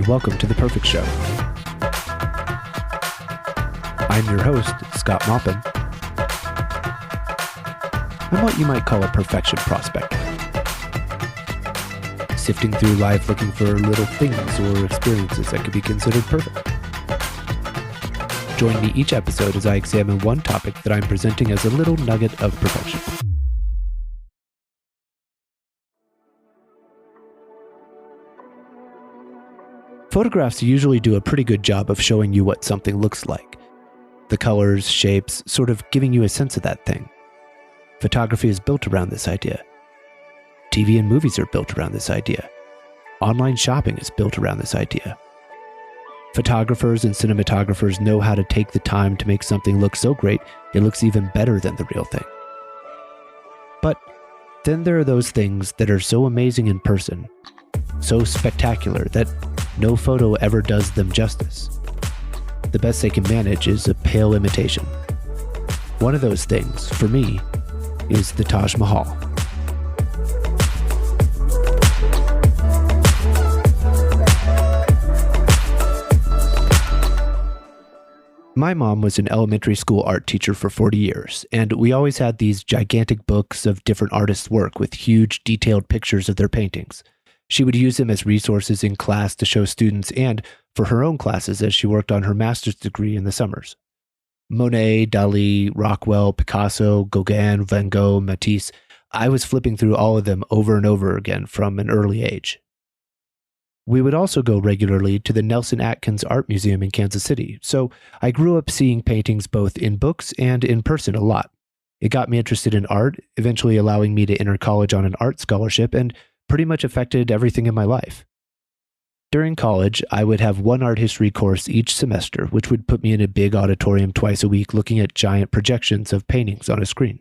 and welcome to The Perfect Show. I'm your host, Scott Maupin. I'm what you might call a perfection prospector. Sifting through life looking for little things or experiences that could be considered perfect. Join me each episode as I examine one topic that I'm presenting as a little nugget of perfection. Photographs usually do a pretty good job of showing you what something looks like. The colors, shapes, sort of giving you a sense of that thing. Photography is built around this idea. TV and movies are built around this idea. Online shopping is built around this idea. Photographers and cinematographers know how to take the time to make something look so great it looks even better than the real thing. But then there are those things that are so amazing in person, so spectacular that no photo ever does them justice. The best they can manage is a pale imitation. One of those things, for me, is the Taj Mahal. My mom was an elementary school art teacher for 40 years, and we always had these gigantic books of different artists' work with huge detailed pictures of their paintings. She would use them as resources in class to show students and for her own classes as she worked on her master's degree in the summers. Monet, Dali, Rockwell, Picasso, Gauguin, Van Gogh, Matisse. I was flipping through all of them over and over again from an early age. We would also go regularly to the Nelson Atkins Art Museum in Kansas City, so I grew up seeing paintings both in books and in person a lot. It got me interested in art, eventually allowing me to enter college on an art scholarship, and pretty much affected everything in my life. During college, I would have one art history course each semester, which would put me in a big auditorium twice a week looking at giant projections of paintings on a screen.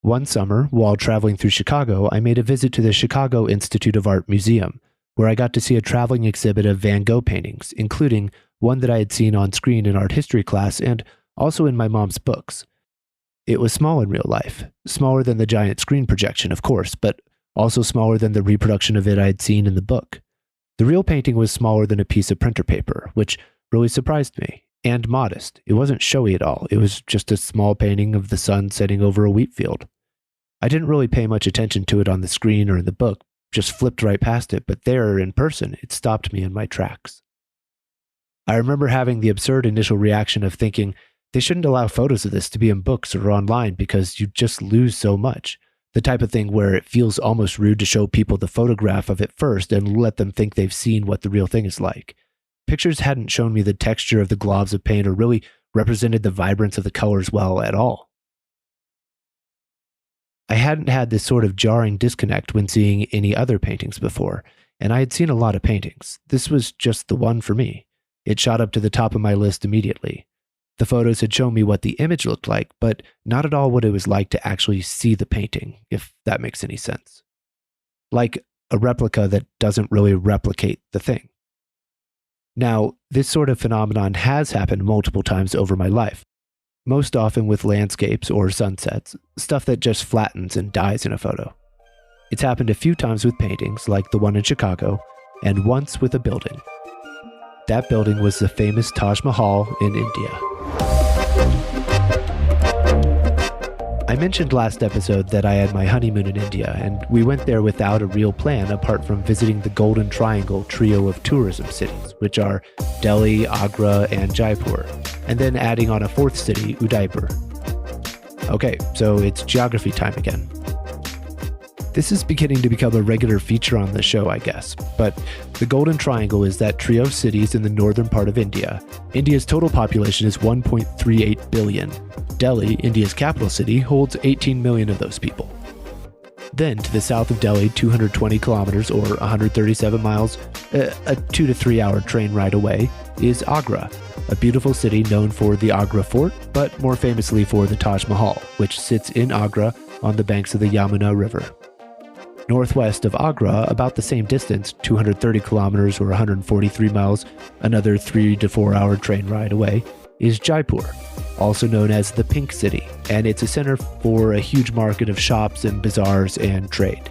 One summer, while traveling through Chicago, I made a visit to the Chicago Institute of Art Museum, where I got to see a traveling exhibit of Van Gogh paintings, including one that I had seen on screen in art history class and also in my mom's books. It was small in real life, smaller than the giant screen projection, of course, but also smaller than the reproduction of it I had seen in the book. The real painting was smaller than a piece of printer paper, which really surprised me, and modest. It wasn't showy at all. It was just a small painting of the sun setting over a wheat field. I didn't really pay much attention to it on the screen or in the book, just flipped right past it, but there, in person, it stopped me in my tracks. I remember having the absurd initial reaction of thinking, they shouldn't allow photos of this to be in books or online because you just lose so much. The type of thing where it feels almost rude to show people the photograph of it first and let them think they've seen what the real thing is like. Pictures hadn't shown me the texture of the globs of paint or really represented the vibrance of the colors well at all. I hadn't had this sort of jarring disconnect when seeing any other paintings before, and I had seen a lot of paintings. This was just the one for me. It shot up to the top of my list immediately. The photos had shown me what the image looked like, but not at all what it was like to actually see the painting, if that makes any sense. Like a replica that doesn't really replicate the thing. Now, this sort of phenomenon has happened multiple times over my life, most often with landscapes or sunsets, stuff that just flattens and dies in a photo. It's happened a few times with paintings, like the one in Chicago, and once with a building. That building was the famous Taj Mahal in India. I mentioned last episode that I had my honeymoon in India, and we went there without a real plan apart from visiting the Golden Triangle trio of tourism cities, which are Delhi, Agra, and Jaipur, and then adding on a fourth city, Udaipur. Okay, so it's geography time again. This is beginning to become a regular feature on the show, I guess, but the Golden Triangle is that trio of cities in the northern part of India. India's total population is 1.38 billion. Delhi, India's capital city, holds 18 million of those people. Then, to the south of Delhi, 220 kilometers or 137 miles, a 2 to 3 hour train ride away, is Agra, a beautiful city known for the Agra Fort, but more famously for the Taj Mahal, which sits in Agra on the banks of the Yamuna River. Northwest of Agra, about the same distance, 230 kilometers or 143 miles, another 3 to 4 hour train ride away, is Jaipur, also known as the Pink City, and it's a center for a huge market of shops and bazaars and trade.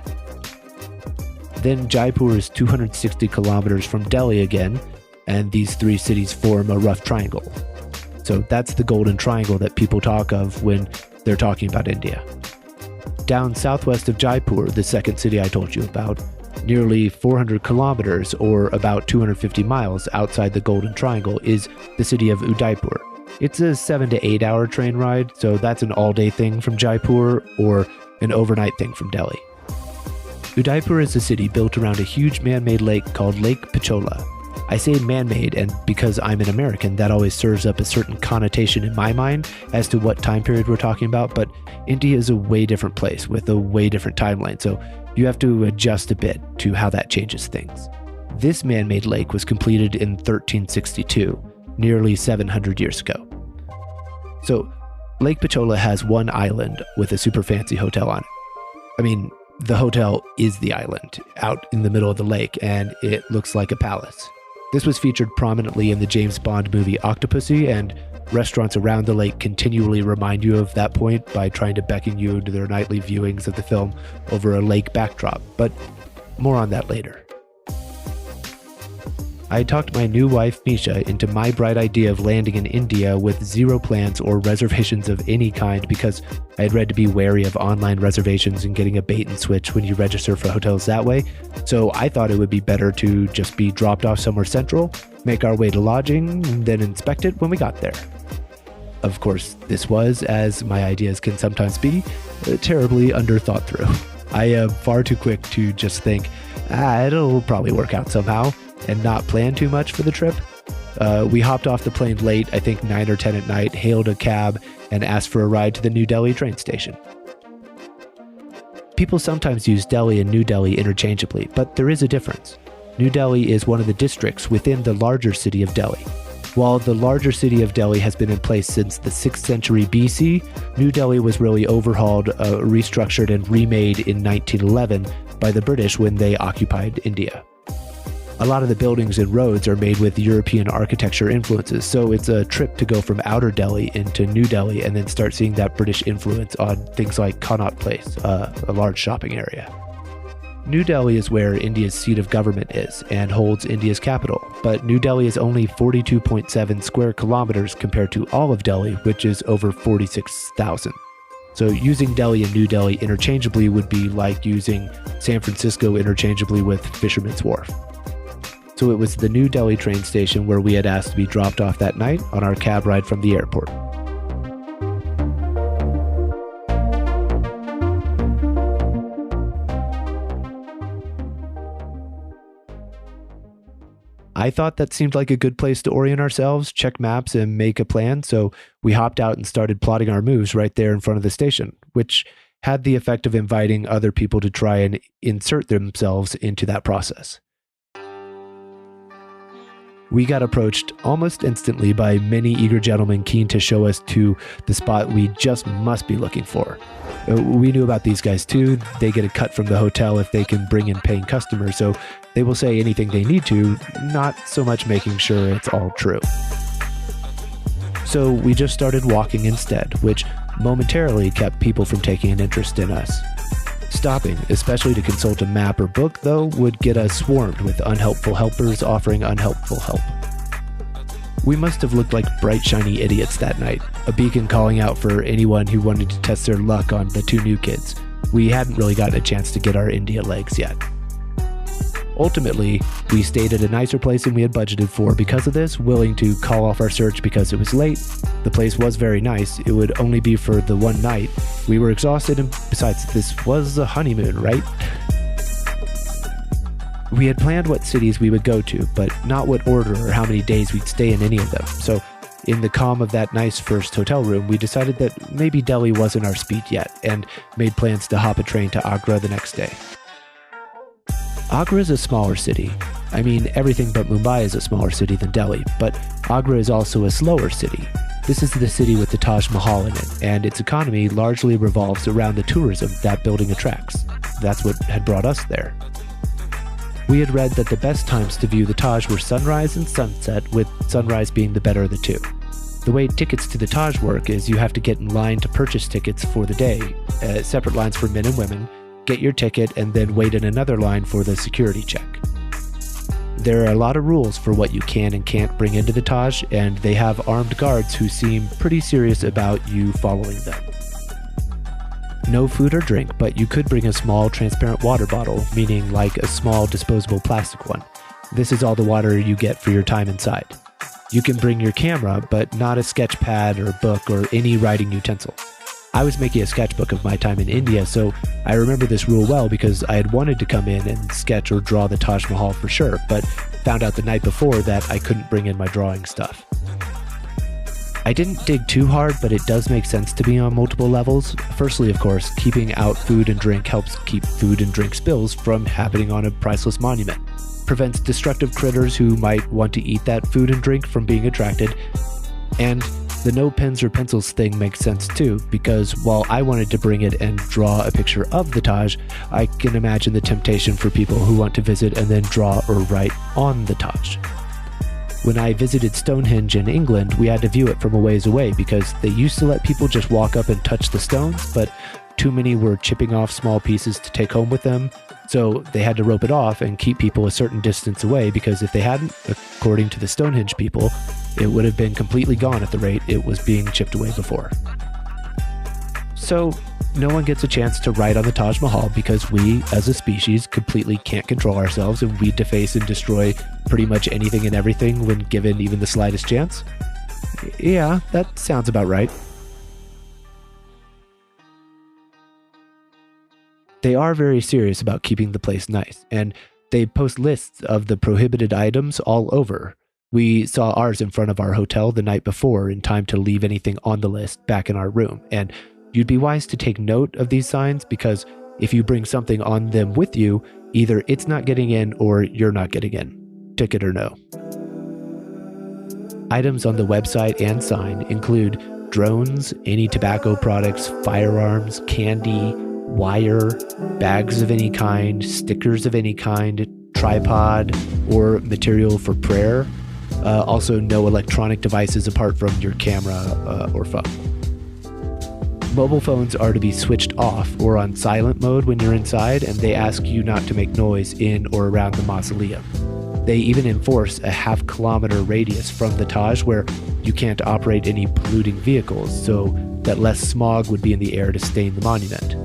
Then Jaipur is 260 kilometers from Delhi again, and these three cities form a rough triangle. So that's the golden triangle that people talk of when they're talking about India. Down southwest of Jaipur, the second city I told you about, nearly 400 kilometers or about 250 miles outside the golden triangle is the city of Udaipur. It's a 7 to 8 hour train ride, so that's an all-day thing from Jaipur or an overnight thing from Delhi. Udaipur is a city built around a huge man-made lake called Lake Pichola. I say man-made, and because I'm an American, that always serves up a certain connotation in my mind as to what time period we're talking about, but India is a way different place with a way different timeline, so you have to adjust a bit to how that changes things. This man-made lake was completed in 1362, nearly 700 years ago. So, Lake Pichola has one island with a super fancy hotel on it. I mean, the hotel is the island, out in the middle of the lake, and it looks like a palace. This was featured prominently in the James Bond movie Octopussy, and restaurants around the lake continually remind you of that point by trying to beckon you into their nightly viewings of the film over a lake backdrop, but more on that later. I talked my new wife, Misha, into my bright idea of landing in India with zero plans or reservations of any kind because I had read to be wary of online reservations and getting a bait and switch when you register for hotels that way. So I thought it would be better to just be dropped off somewhere central, make our way to lodging, and then inspect it when we got there. Of course, this was, as my ideas can sometimes be, terribly underthought through. I am far too quick to just think, it'll probably work out somehow, and not plan too much for the trip. We hopped off the plane late, I think 9 or 10 at night, hailed a cab, and asked for a ride to the New Delhi train station. People sometimes use Delhi and New Delhi interchangeably, but there is a difference. New Delhi is one of the districts within the larger city of Delhi. While the larger city of Delhi has been in place since the 6th century BC, New Delhi was really overhauled, restructured, and remade in 1911 by the British when they occupied India. A lot of the buildings and roads are made with European architecture influences, so it's a trip to go from outer Delhi into New Delhi and then start seeing that British influence on things like Connaught Place, a large shopping area. New Delhi is where India's seat of government is and holds India's capital, but New Delhi is only 42.7 square kilometers compared to all of Delhi, which is over 46,000. So using Delhi and New Delhi interchangeably would be like using San Francisco interchangeably with Fisherman's Wharf. So it was the New Delhi train station where we had asked to be dropped off that night on our cab ride from the airport. I thought that seemed like a good place to orient ourselves, check maps, and make a plan, so we hopped out and started plotting our moves right there in front of the station, which had the effect of inviting other people to try and insert themselves into that process. We got approached almost instantly by many eager gentlemen keen to show us to the spot we just must be looking for. We knew about these guys too. They get a cut from the hotel if they can bring in paying customers, so they will say anything they need to, not so much making sure it's all true. So we just started walking instead, which momentarily kept people from taking an interest in us. Stopping, especially to consult a map or book, though, would get us swarmed with unhelpful helpers offering unhelpful help. We must have looked like bright, shiny idiots that night, a beacon calling out for anyone who wanted to test their luck on the two new kids. We hadn't really gotten a chance to get our India legs yet. Ultimately, we stayed at a nicer place than we had budgeted for because of this, willing to call off our search because it was late. The place was very nice. It would only be for the one night. We were exhausted, and besides, this was a honeymoon, right? We had planned what cities we would go to, but not what order or how many days we'd stay in any of them. So, in the calm of that nice first hotel room, we decided that maybe Delhi wasn't our speed yet, and made plans to hop a train to Agra the next day. Agra is a smaller city. I mean, everything but Mumbai is a smaller city than Delhi, but Agra is also a slower city. This is the city with the Taj Mahal in it, and its economy largely revolves around the tourism that building attracts. That's what had brought us there. We had read that the best times to view the Taj were sunrise and sunset, with sunrise being the better of the two. The way tickets to the Taj work is you have to get in line to purchase tickets for the day, separate lines for men and women, get your ticket, and then wait in another line for the security check. There are a lot of rules for what you can and can't bring into the Taj, and they have armed guards who seem pretty serious about you following them. No food or drink, but you could bring a small transparent water bottle, meaning like a small disposable plastic one. This is all the water you get for your time inside. You can bring your camera, but not a sketch pad or book or any writing utensil. I was making a sketchbook of my time in India, so I remember this rule well because I had wanted to come in and sketch or draw the Taj Mahal for sure, but found out the night before that I couldn't bring in my drawing stuff. I didn't dig too hard, but it does make sense to me on multiple levels. Firstly, of course, keeping out food and drink helps keep food and drink spills from happening on a priceless monument. Prevents destructive critters who might want to eat that food and drink from being attracted. And the no pens or pencils thing makes sense too, because while I wanted to bring it and draw a picture of the Taj, I can imagine the temptation for people who want to visit and then draw or write on the Taj. When I visited Stonehenge in England, we had to view it from a ways away because they used to let people just walk up and touch the stones, but too many were chipping off small pieces to take home with them, so they had to rope it off and keep people a certain distance away because if they hadn't, according to the Stonehenge people, it would have been completely gone at the rate it was being chipped away before. So no one gets a chance to write on the Taj Mahal because we, as a species, completely can't control ourselves and we deface and destroy pretty much anything and everything when given even the slightest chance? Yeah, that sounds about right. They are very serious about keeping the place nice, and they post lists of the prohibited items all over. We saw ours in front of our hotel the night before in time to leave anything on the list back in our room, and you'd be wise to take note of these signs because if you bring something on them with you, either it's not getting in or you're not getting in, ticket or no. Items on the website and sign include drones, any tobacco products, firearms, candy, wire, bags of any kind, stickers of any kind, tripod, or material for prayer. Also, no electronic devices apart from your camera or phone. Mobile phones are to be switched off or on silent mode when you're inside, and they ask you not to make noise in or around the mausoleum. They even enforce a half-kilometer radius from the Taj where you can't operate any polluting vehicles, so that less smog would be in the air to stain the monument.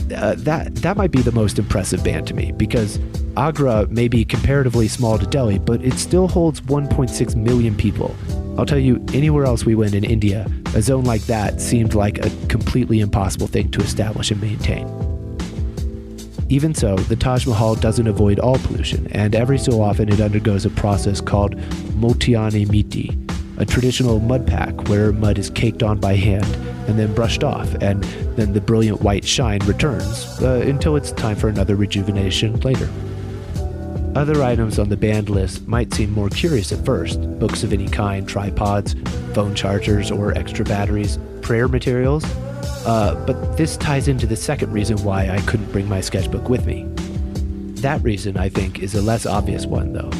That might be the most impressive ban to me, because Agra may be comparatively small to Delhi, but it still holds 1.6 million people. I'll tell you, anywhere else we went in India, a zone like that seemed like a completely impossible thing to establish and maintain. Even so, the Taj Mahal doesn't avoid all pollution, and every so often it undergoes a process called Motiani Miti, a traditional mud pack where mud is caked on by hand and then brushed off, and then the brilliant white shine returns until it's time for another rejuvenation later. Other items on the banned list might seem more curious at first: books of any kind, tripods, phone chargers or extra batteries, prayer materials, but this ties into the second reason why I couldn't bring my sketchbook with me. That reason, I think, is a less obvious one though.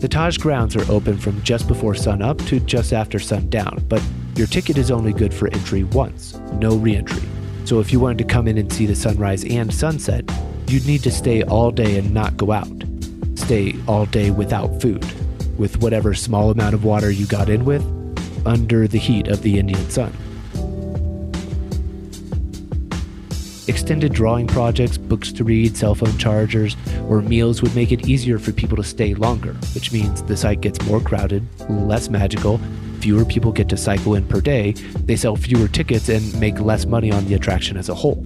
The Taj grounds are open from just before sun up to just after sundown, but your ticket is only good for entry once, no re-entry. So if you wanted to come in and see the sunrise and sunset, you'd need to stay all day and not go out. Stay all day without food, with whatever small amount of water you got in with, under the heat of the Indian sun. Extended drawing projects, books to read, cell phone chargers, or meals would make it easier for people to stay longer, which means the site gets more crowded, less magical, fewer people get to cycle in per day, they sell fewer tickets and make less money on the attraction as a whole.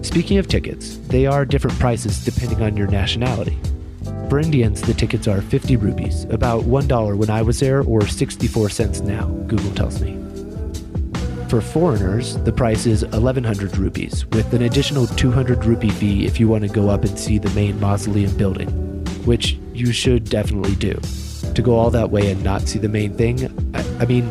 Speaking of tickets, they are different prices depending on your nationality. For Indians, the tickets are 50 rupees, about $1 when I was there, or 64 cents now, Google tells me. For foreigners, the price is 1100 rupees, with an additional 200 rupee fee if you want to go up and see the main mausoleum building, which you should definitely do. To go all that way and not see the main thing, I mean,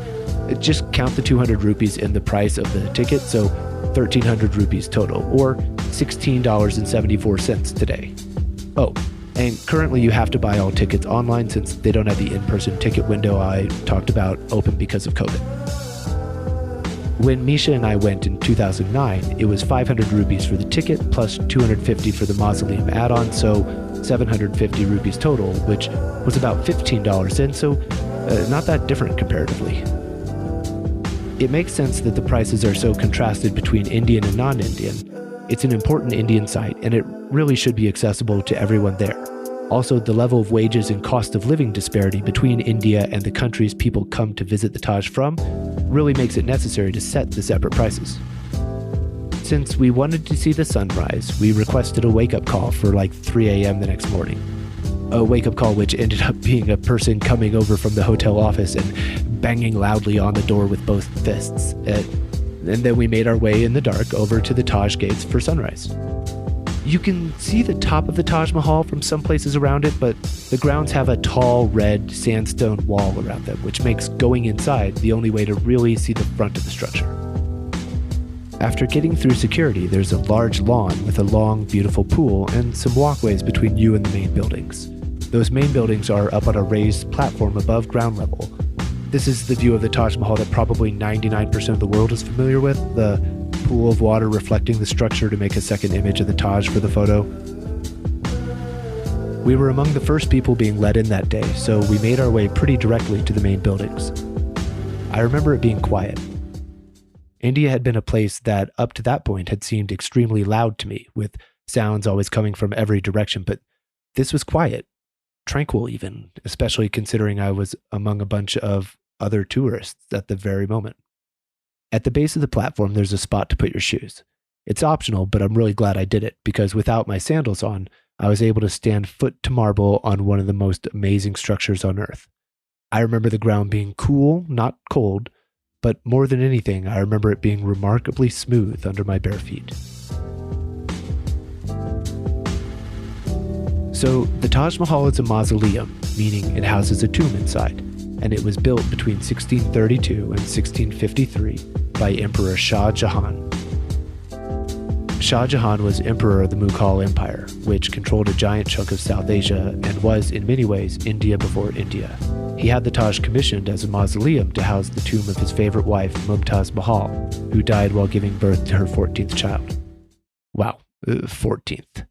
just count the 200 rupees in the price of the ticket, so 1300 rupees total, or $16.74 today. Oh, and currently you have to buy all tickets online since they don't have the in-person ticket window I talked about open because of COVID. When Misha and I went in 2009, it was 500 rupees for the ticket plus 250 for the mausoleum add-on, so 750 rupees total, which was about $15 in, so not that different comparatively. It makes sense that the prices are so contrasted between Indian and non-Indian. It's an important Indian site, and it really should be accessible to everyone there. Also, the level of wages and cost of living disparity between India and the countries people come to visit the Taj from really makes it necessary to set the separate prices. Since we wanted to see the sunrise, we requested a wake-up call for like 3 a.m. the next morning. A wake-up call which ended up being a person coming over from the hotel office and banging loudly on the door with both fists. And then we made our way in the dark over to the Taj gates for sunrise. You can see the top of the Taj Mahal from some places around it, but the grounds have a tall red sandstone wall around them, which makes going inside the only way to really see the front of the structure. After getting through security, there's a large lawn with a long, beautiful pool and some walkways between you and the main buildings. Those main buildings are up on a raised platform above ground level. This is the view of the Taj Mahal that probably 99% of the world is familiar with, the pool of water reflecting the structure to make a second image of the Taj for the photo. We were among the first people being let in that day, so we made our way pretty directly to the main buildings. I remember it being quiet. India had been a place that, up to that point, had seemed extremely loud to me, with sounds always coming from every direction, but this was quiet, tranquil even, especially considering I was among a bunch of other tourists at the very moment. At the base of the platform, there's a spot to put your shoes. It's optional, but I'm really glad I did it, because without my sandals on, I was able to stand foot to marble on one of the most amazing structures on Earth. I remember the ground being cool, not cold, but more than anything, I remember it being remarkably smooth under my bare feet. So, the Taj Mahal is a mausoleum, meaning it houses a tomb inside, and it was built between 1632 and 1653 by Emperor Shah Jahan. Shah Jahan was emperor of the Mughal Empire, which controlled a giant chunk of South Asia and was, in many ways, India before India. He had the Taj commissioned as a mausoleum to house the tomb of his favorite wife, Mumtaz Mahal, who died while giving birth to her 14th child. Wow, 14th.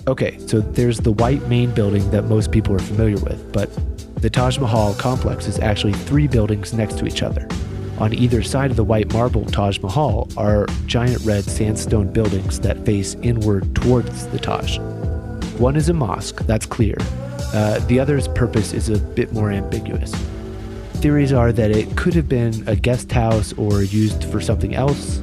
Okay, so there's the white main building that most people are familiar with, but the Taj Mahal complex is actually 3 buildings next to each other. On either side of the white marble Taj Mahal are giant red sandstone buildings that face inward towards the Taj. One is a mosque, that's clear. The other's purpose is a bit more ambiguous. Theories are that it could have been a guest house or used for something else.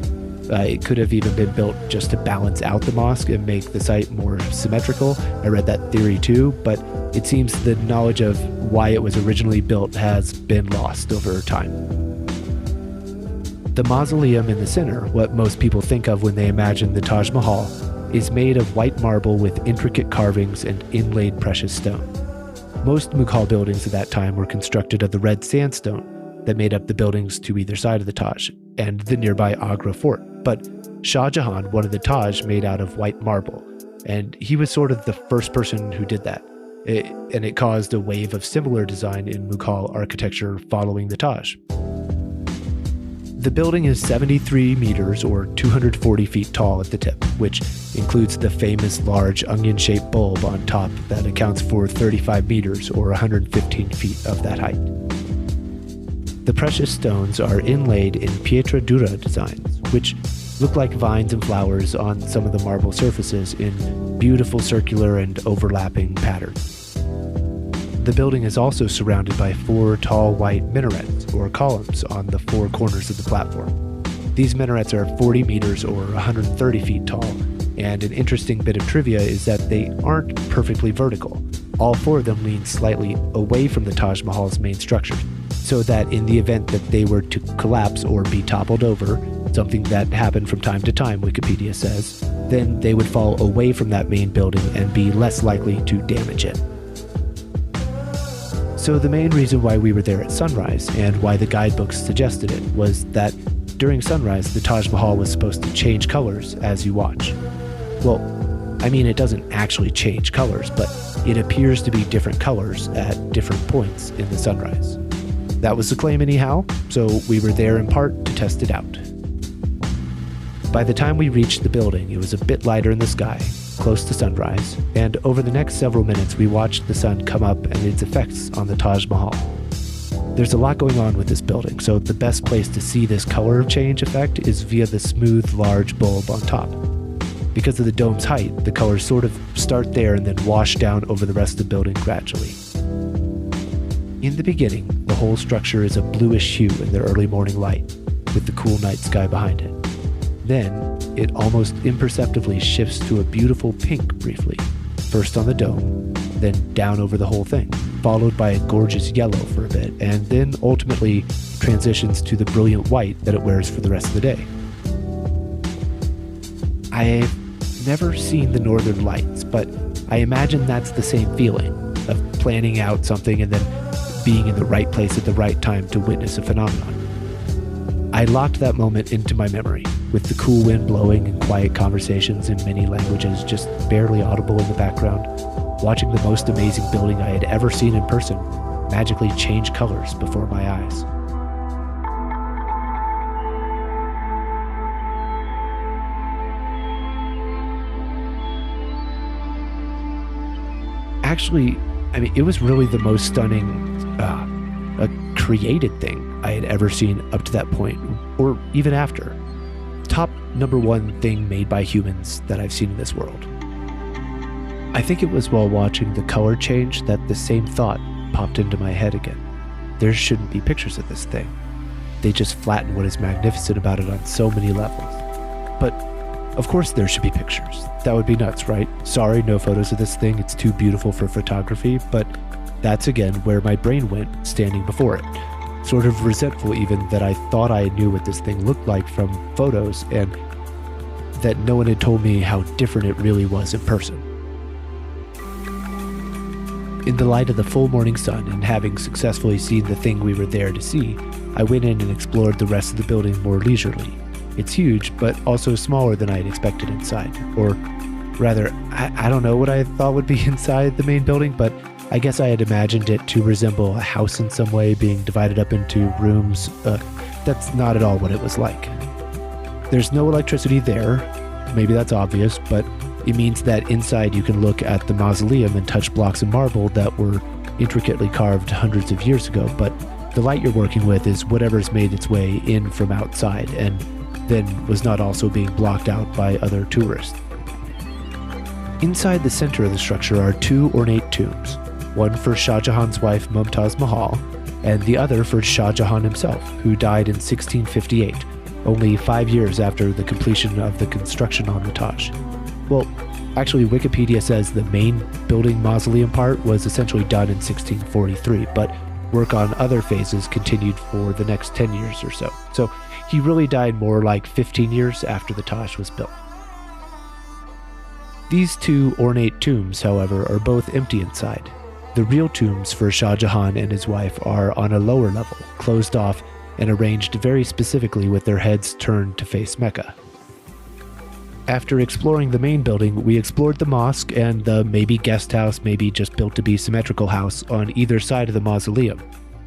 It could have even been built just to balance out the mosque and make the site more symmetrical. I read that theory too, but it seems the knowledge of why it was originally built has been lost over time. The mausoleum in the center, what most people think of when they imagine the Taj Mahal, is made of white marble with intricate carvings and inlaid precious stone. Most Mughal buildings at that time were constructed of the red sandstone that made up the buildings to either side of the Taj and the nearby Agra fort. But Shah Jahan wanted the Taj made out of white marble, and he was sort of the first person who did that. And it caused a wave of similar design in Mughal architecture following the Taj. The building is 73 meters or 240 feet tall at the tip, which includes the famous large onion-shaped bulb on top that accounts for 35 meters or 115 feet of that height. The precious stones are inlaid in pietra dura designs, which look like vines and flowers on some of the marble surfaces in beautiful circular and overlapping patterns. The building is also surrounded by 4 tall white minarets, or columns, on the 4 corners of the platform. These minarets are 40 meters or 130 feet tall, and an interesting bit of trivia is that they aren't perfectly vertical. All 4 of them lean slightly away from the Taj Mahal's main structure, so that in the event that they were to collapse or be toppled over, something that happened from time to time, Wikipedia says, then they would fall away from that main building and be less likely to damage it. So the main reason why we were there at sunrise, and why the guidebooks suggested it, was that during sunrise, the Taj Mahal was supposed to change colors as you watch. Well, I mean, it doesn't actually change colors, but it appears to be different colors at different points in the sunrise. That was the claim anyhow, so we were there in part to test it out. By the time we reached the building, it was a bit lighter in the sky, close to sunrise, and over the next several minutes we watched the sun come up and its effects on the Taj Mahal. There's a lot going on with this building, so the best place to see this color change effect is via the smooth, large bulb on top. Because of the dome's height, the colors sort of start there and then wash down over the rest of the building gradually. In the beginning, the whole structure is a bluish hue in the early morning light, with the cool night sky behind it. Then, it almost imperceptibly shifts to a beautiful pink briefly, first on the dome, then down over the whole thing, followed by a gorgeous yellow for a bit, and then ultimately transitions to the brilliant white that it wears for the rest of the day. I've never seen the Northern Lights, but I imagine that's the same feeling of planning out something and then being in the right place at the right time to witness a phenomenon. I locked that moment into my memory, with the cool wind blowing and quiet conversations in many languages just barely audible in the background, watching the most amazing building I had ever seen in person magically change colors before my eyes. Actually, it was really the most stunning, created thing I had ever seen up to that point, or even after. Top number one thing made by humans that I've seen in this world. I think it was while watching the color change that the same thought popped into my head again. There shouldn't be pictures of this thing. They just flatten what is magnificent about it on so many levels. But of course there should be pictures. That would be nuts, right? Sorry, no photos of this thing. It's too beautiful for photography, but that's again where my brain went standing before it. Sort of resentful even that I thought I knew what this thing looked like from photos and that no one had told me how different it really was in person. In the light of the full morning sun and having successfully seen the thing we were there to see, I went in and explored the rest of the building more leisurely. It's huge, but also smaller than I had expected inside. Or rather, I don't know what I thought would be inside the main building, but I guess I had imagined it to resemble a house in some way, being divided up into rooms. That's not at all what it was like. There's no electricity there. Maybe that's obvious, but it means that inside you can look at the mausoleum and touch blocks of marble that were intricately carved hundreds of years ago, but the light you're working with is whatever's made its way in from outside and then was not also being blocked out by other tourists. Inside the center of the structure are two ornate tombs, one for Shah Jahan's wife Mumtaz Mahal, and the other for Shah Jahan himself, who died in 1658, only 5 years after the completion of the construction on the Taj. Well, actually Wikipedia says the main building mausoleum part was essentially done in 1643, but work on other phases continued for the next 10 years or so. So he really died more like 15 years after the Taj was built. These two ornate tombs, however, are both empty inside. The real tombs for Shah Jahan and his wife are on a lower level, closed off and arranged very specifically with their heads turned to face Mecca. After exploring the main building, we explored the mosque and the maybe guest house, maybe just built to be symmetrical house on either side of the mausoleum.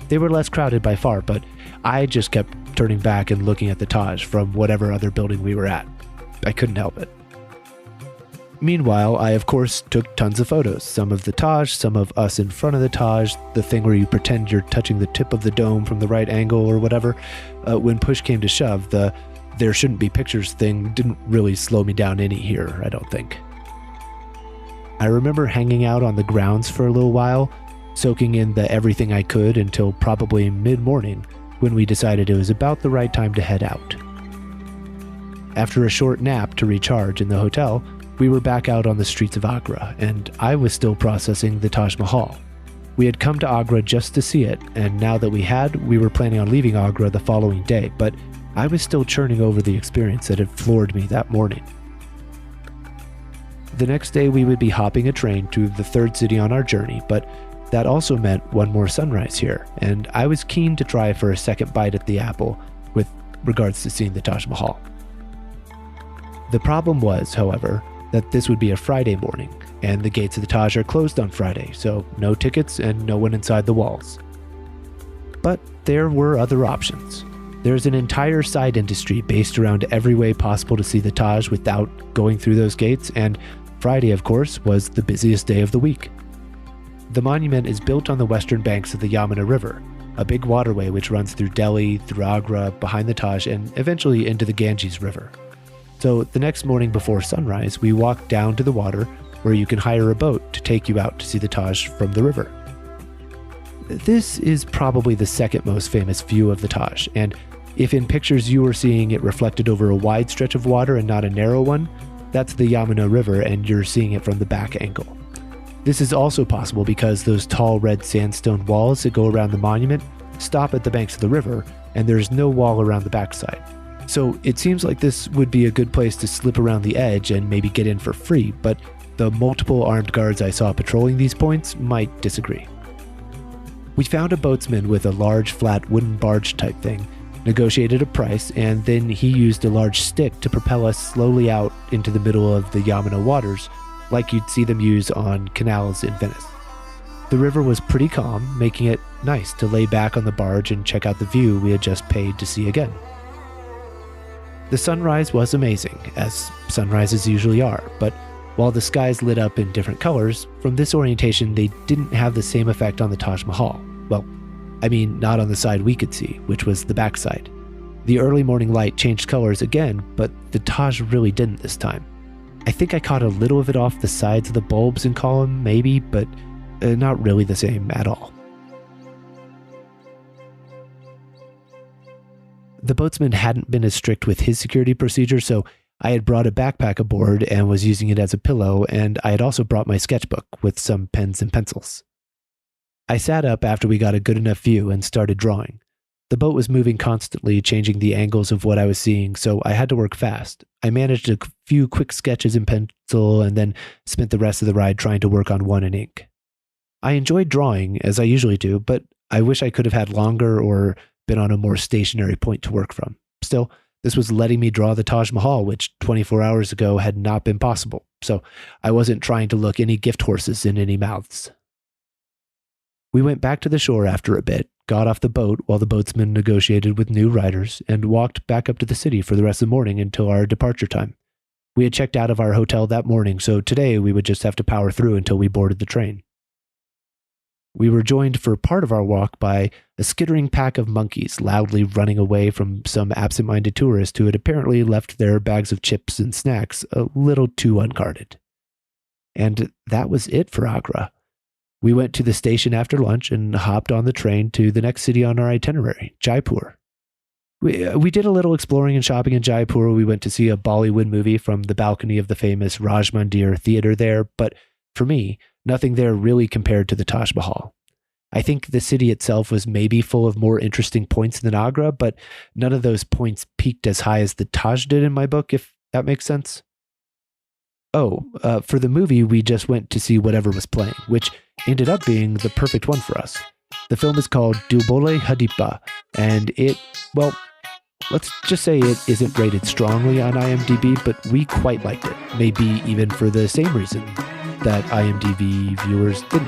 They were less crowded by far, but I just kept turning back and looking at the Taj from whatever other building we were at. I couldn't help it. Meanwhile, I of course took tons of photos, some of the Taj, some of us in front of the Taj, the thing where you pretend you're touching the tip of the dome from the right angle or whatever. When push came to shove, the there shouldn't be pictures thing didn't really slow me down any here, I don't think. I remember hanging out on the grounds for a little while, soaking in the everything I could until probably mid-morning when we decided it was about the right time to head out. After a short nap to recharge in the hotel, we were back out on the streets of Agra, and I was still processing the Taj Mahal. We had come to Agra just to see it, and now that we were planning on leaving Agra the following day, but I was still churning over the experience that had floored me that morning. The next day we would be hopping a train to the third city on our journey, but that also meant one more sunrise here, and I was keen to try for a second bite at the apple with regards to seeing the Taj Mahal. The problem was, however, that this would be a Friday morning, and the gates of the Taj are closed on Friday, so no tickets and no one inside the walls. But there were other options. There's an entire side industry based around every way possible to see the Taj without going through those gates, and Friday, of course, was the busiest day of the week. The monument is built on the western banks of the Yamuna River, a big waterway which runs through Delhi, through Agra, behind the Taj, and eventually into the Ganges River. So the next morning before sunrise, we walked down to the water where you can hire a boat to take you out to see the Taj from the river. This is probably the second most famous view of the Taj, and if in pictures you were seeing it reflected over a wide stretch of water and not a narrow one, that's the Yamuna River and you're seeing it from the back angle. This is also possible because those tall red sandstone walls that go around the monument stop at the banks of the river, and there's no wall around the backside. So it seems like this would be a good place to slip around the edge and maybe get in for free, but the multiple armed guards I saw patrolling these points might disagree. We found a boatsman with a large flat wooden barge type thing, negotiated a price, and then he used a large stick to propel us slowly out into the middle of the Yamuna waters, like you'd see them use on canals in Venice. The river was pretty calm, making it nice to lay back on the barge and check out the view we had just paid to see again. The sunrise was amazing, as sunrises usually are, but while the skies lit up in different colors, from this orientation they didn't have the same effect on the Taj Mahal. Well, I mean, not on the side we could see, which was the backside. The early morning light changed colors again, but the Taj really didn't this time. I think I caught a little of it off the sides of the bulbs and column, maybe, but not really the same at all. The boatsman hadn't been as strict with his security procedures, so I had brought a backpack aboard and was using it as a pillow, and I had also brought my sketchbook with some pens and pencils. I sat up after we got a good enough view and started drawing. The boat was moving constantly, changing the angles of what I was seeing, so I had to work fast. I managed a few quick sketches in pencil and then spent the rest of the ride trying to work on one in ink. I enjoyed drawing, as I usually do, but I wish I could have had longer or been on a more stationary point to work from. Still, this was letting me draw the Taj Mahal, which 24 hours ago had not been possible, so I wasn't trying to look any gift horses in any mouths. We went back to the shore after a bit, got off the boat while the boatsman negotiated with new riders, and walked back up to the city for the rest of the morning until our departure time. We had checked out of our hotel that morning, so today we would just have to power through until we boarded the train. We were joined for part of our walk by a skittering pack of monkeys loudly running away from some absent-minded tourist who had apparently left their bags of chips and snacks a little too unguarded. And that was it for Agra. We went to the station after lunch and hopped on the train to the next city on our itinerary, Jaipur. We did a little exploring and shopping in Jaipur. We went to see a Bollywood movie from the balcony of the famous Raj Mandir theater there, but for me, nothing there really compared to the Taj Mahal. I think the city itself was maybe full of more interesting points than Agra, but none of those points peaked as high as the Taj did in my book, if that makes sense. For the movie, we just went to see whatever was playing, which ended up being the perfect one for us. The film is called Dubole Hadipa, and let's just say it isn't rated strongly on IMDb, but we quite liked it, maybe even for the same reason that IMDb viewers didn't.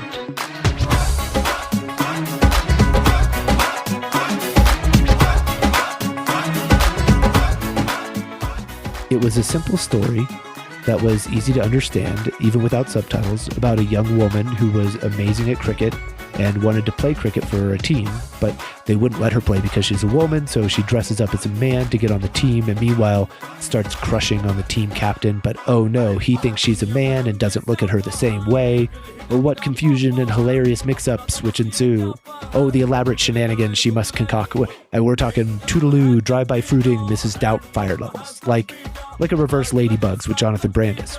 It was a simple story that was easy to understand, even without subtitles, about a young woman who was amazing at cricket and wanted to play cricket for a team, but they wouldn't let her play because she's a woman, so she dresses up as a man to get on the team and meanwhile starts crushing on the team captain, but oh no, he thinks she's a man and doesn't look at her the same way. Or what confusion and hilarious mix-ups which ensue. Oh, the elaborate shenanigans she must concoct. And we're talking Toodaloo, drive-by fruiting, Mrs. Doubtfire levels. Like a reverse Ladybugs with Jonathan Brandis.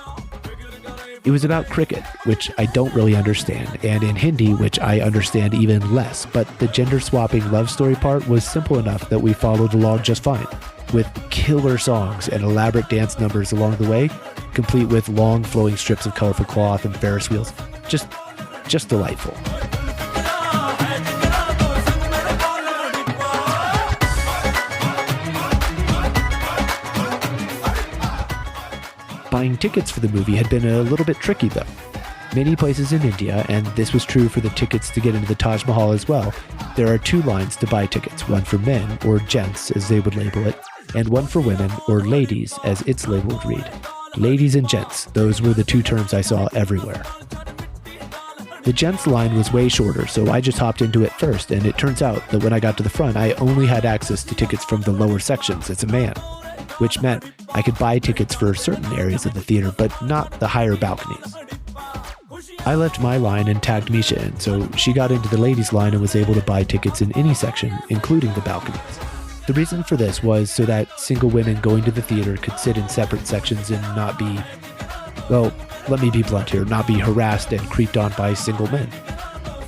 It was about cricket, which I don't really understand, and in Hindi, which I understand even less, but the gender-swapping love story part was simple enough that we followed along just fine, with killer songs and elaborate dance numbers along the way, complete with long flowing strips of colorful cloth and Ferris wheels. Just delightful. Buying tickets for the movie had been a little bit tricky though. Many places in India, and this was true for the tickets to get into the Taj Mahal as well, there are two lines to buy tickets, one for men, or gents as they would label it, and one for women, or ladies as its label would read. Ladies and gents, those were the two terms I saw everywhere. The gents line was way shorter, so I just hopped into it first, and it turns out that when I got to the front, I only had access to tickets from the lower sections as a man, which meant I could buy tickets for certain areas of the theater, but not the higher balconies. I left my line and tagged Misha in, so she got into the ladies' line and was able to buy tickets in any section, including the balconies. The reason for this was so that single women going to the theater could sit in separate sections and not be, well, let me be blunt here, not be harassed and creeped on by single men.